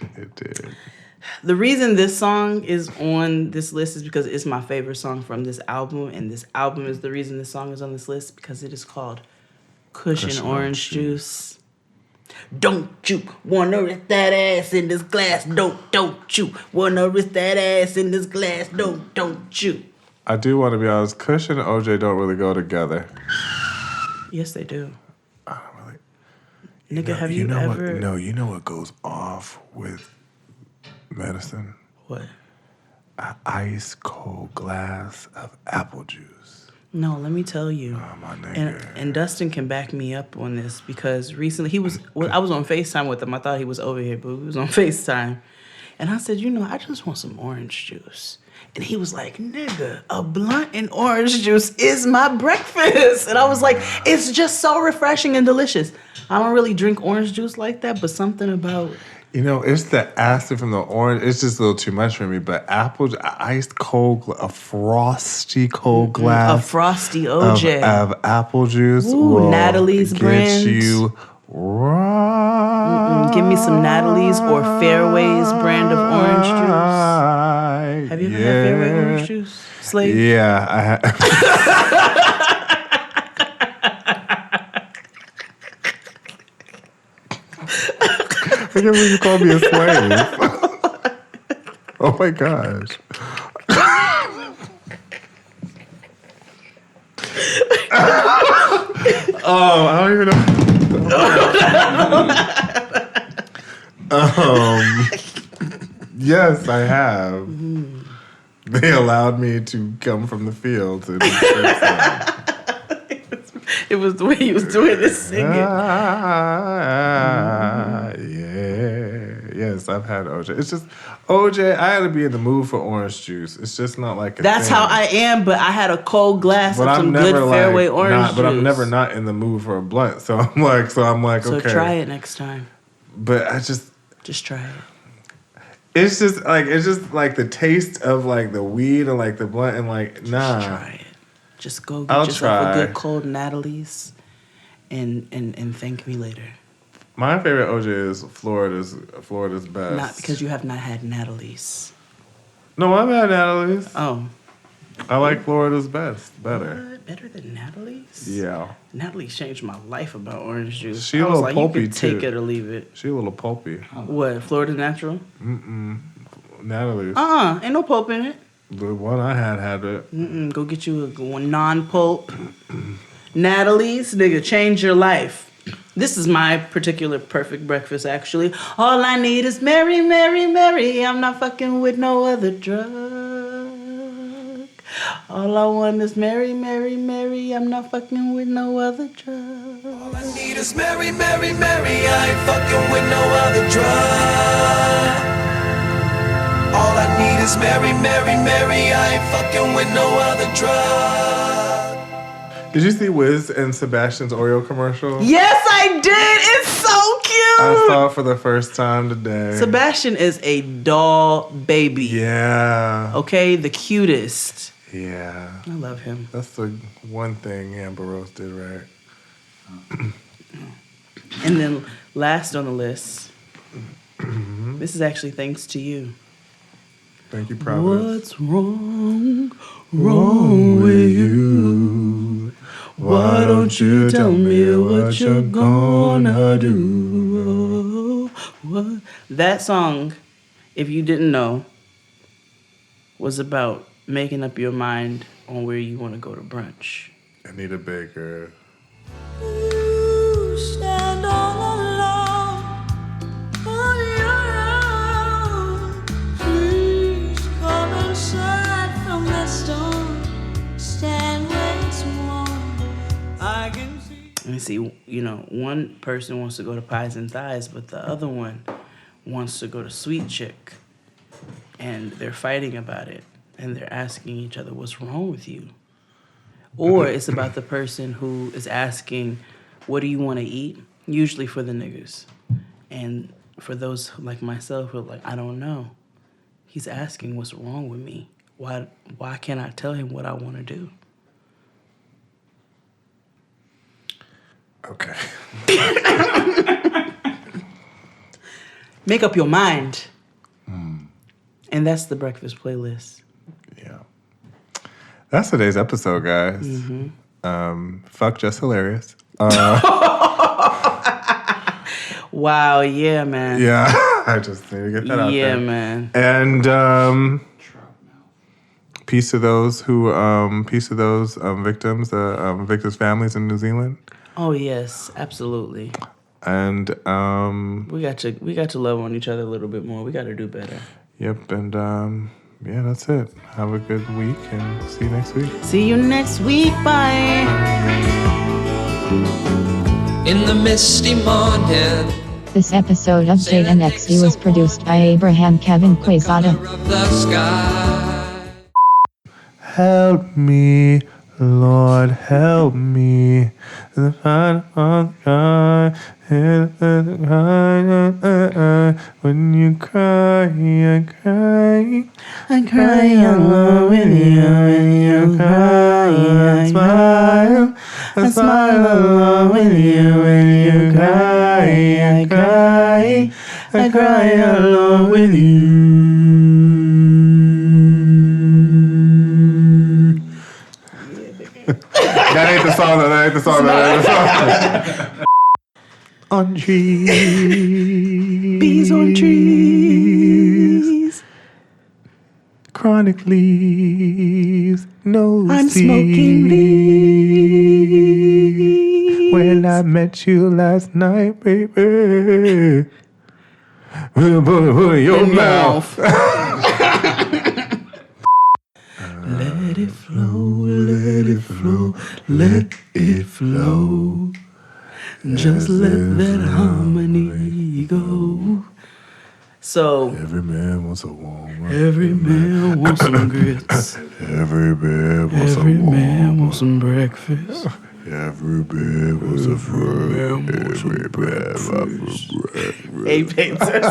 The reason this song is on this list is because it's my favorite song from this album, and this album is the reason this song is on this list because it is called Cushion Orange Juice. Don't you wanna rest that ass in this glass? Don't you wanna rest that ass in this glass? Don't you? I do want to be honest. Kush and OJ don't really go together. Yes, they do. I don't really. Nigga, have you ever? No, you know what goes off with medicine? What? An ice cold glass of apple juice. No, let me tell you. Oh, my nigga. And Dustin can back me up on this because recently I was on FaceTime with him. I thought he was over here, but we was on FaceTime. And I said, I just want some orange juice. And he was like, nigga, a blunt and orange juice is my breakfast. And I was like, it's just so refreshing and delicious. I don't really drink orange juice like that, but something about... It's the acid from the orange. It's just a little too much for me. But iced cold, a frosty cold glass. A frosty OJ. Of apple juice. Ooh, Natalie's brand. You right. Give me some Natalie's or Fairway's brand of orange juice. Have you ever had Fairway orange juice? Slave? Yeah, I have. I can't believe you called me a slave. Oh my gosh. Oh, I don't even know. Yes, I have. They allowed me to come from the field to It was the way he was doing this singing. Yes, I've had OJ. It's just OJ. I had to be in the mood for orange juice. It's just not like That's how I am. But I had a cold glass of some good Fairway orange juice. But I'm never not in the mood for a blunt. So I'm like, So okay. try it next time. But I just try it. It's just like the taste of like the weed and like the blunt and like nah. Just try it. Just go get yourself a good cold Natalie's and thank me later. My favorite OJ is Florida's best. Not because you have not had Natalie's. No, I've had Natalie's. Oh. I like Florida's best better. What? Better than Natalie's? Yeah. Natalie's changed my life about orange juice. She a little pulpy you can take it or leave it. She a little pulpy. What? Florida Natural? Natalie's. Ain't no pulp in it. The one I had it. Go get you a non-pulp. Natalie's, nigga, change your life. This is my particular perfect breakfast, actually. All I need is Mary, Mary, Mary. I'm not fucking with no other drug. All I want is Mary, Mary, Mary. I'm not fucking with no other drug. All I need is Mary, Mary, Mary. I ain't fucking with no other drug. All I need is Mary, Mary, Mary. I ain't fucking with no other drug. Did you see Wiz and Sebastian's Oreo commercial? Yes, I did. It's so cute. I saw it for the first time today. Sebastian is a doll baby. Yeah. Okay, the cutest. Yeah. I love him. That's the one thing Amber Rose did right. And then last on the list, this is actually thanks to you. Thank you, Providence. What's wrong with you? Why don't you tell me what you're gonna do? What? That song, if you didn't know, was about making up your mind on where you want to go to brunch. Anita Baker. You stand all alone on your own. Please come inside from that storm. Stand where it's warm. I can see. Let me see, one person wants to go to Pies and Thighs, but the other one wants to go to Sweet Chick. And they're fighting about it. And they're asking each other, what's wrong with you? Or it's about the person who is asking, what do you want to eat? Usually for the niggas. And for those like myself who are like, I don't know. He's asking what's wrong with me. Why can't I tell him what I want to do? Okay. Make up your mind. And that's the breakfast playlist. Yeah. That's today's episode, guys. Fuck Just Hilarious. Wow, yeah, man. Yeah, I just need to get that out there. Yeah, man. And peace to those victims, victims' families in New Zealand. Oh yes, absolutely. And we got to love on each other a little bit more. We got to do better. Yep, and yeah, that's it. Have a good week, and see you next week. See you next week. Bye. In the misty morning. This episode of Jade and XD was produced by Abraham Kevin Quezada. Help me, Lord, help me. When you cry, I cry. I cry along with you. When you cry, I smile. I smile along with you. When you cry, I cry. I cry along with you. That ain't the song. That ain't the song. On trees. Bees on trees. Chronic leaves. No I'm seeds. smoking leaves. When I met you last night, baby. Put your mouth. Let it flow, let it flow, let it flow. Just let that harmony go. So every man wants a woman. Every man wants some grits. Every man wants Every man wants some breakfast. Every man wants a friend. Every man wants a breakfast. Hey, painters.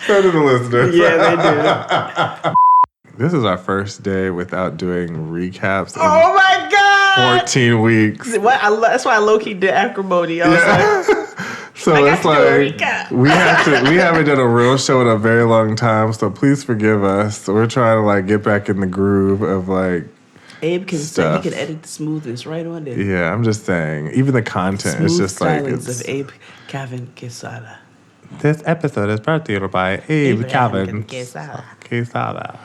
So do the listeners. Yeah, they do. This is our first day without doing recaps. Oh my God! 14 weeks. That's why I low-key did acrimony. I was like, so it's like we haven't done a real show in a very long time, so please forgive us. We're trying to like get back in the groove of like Abe can stuff. He can edit the smoothness right on there. Yeah, I'm just saying. Even the content is just like Stylings of Abe Kevin Quesada. This episode is brought to you by Abe Kevin Quesada. Quesada.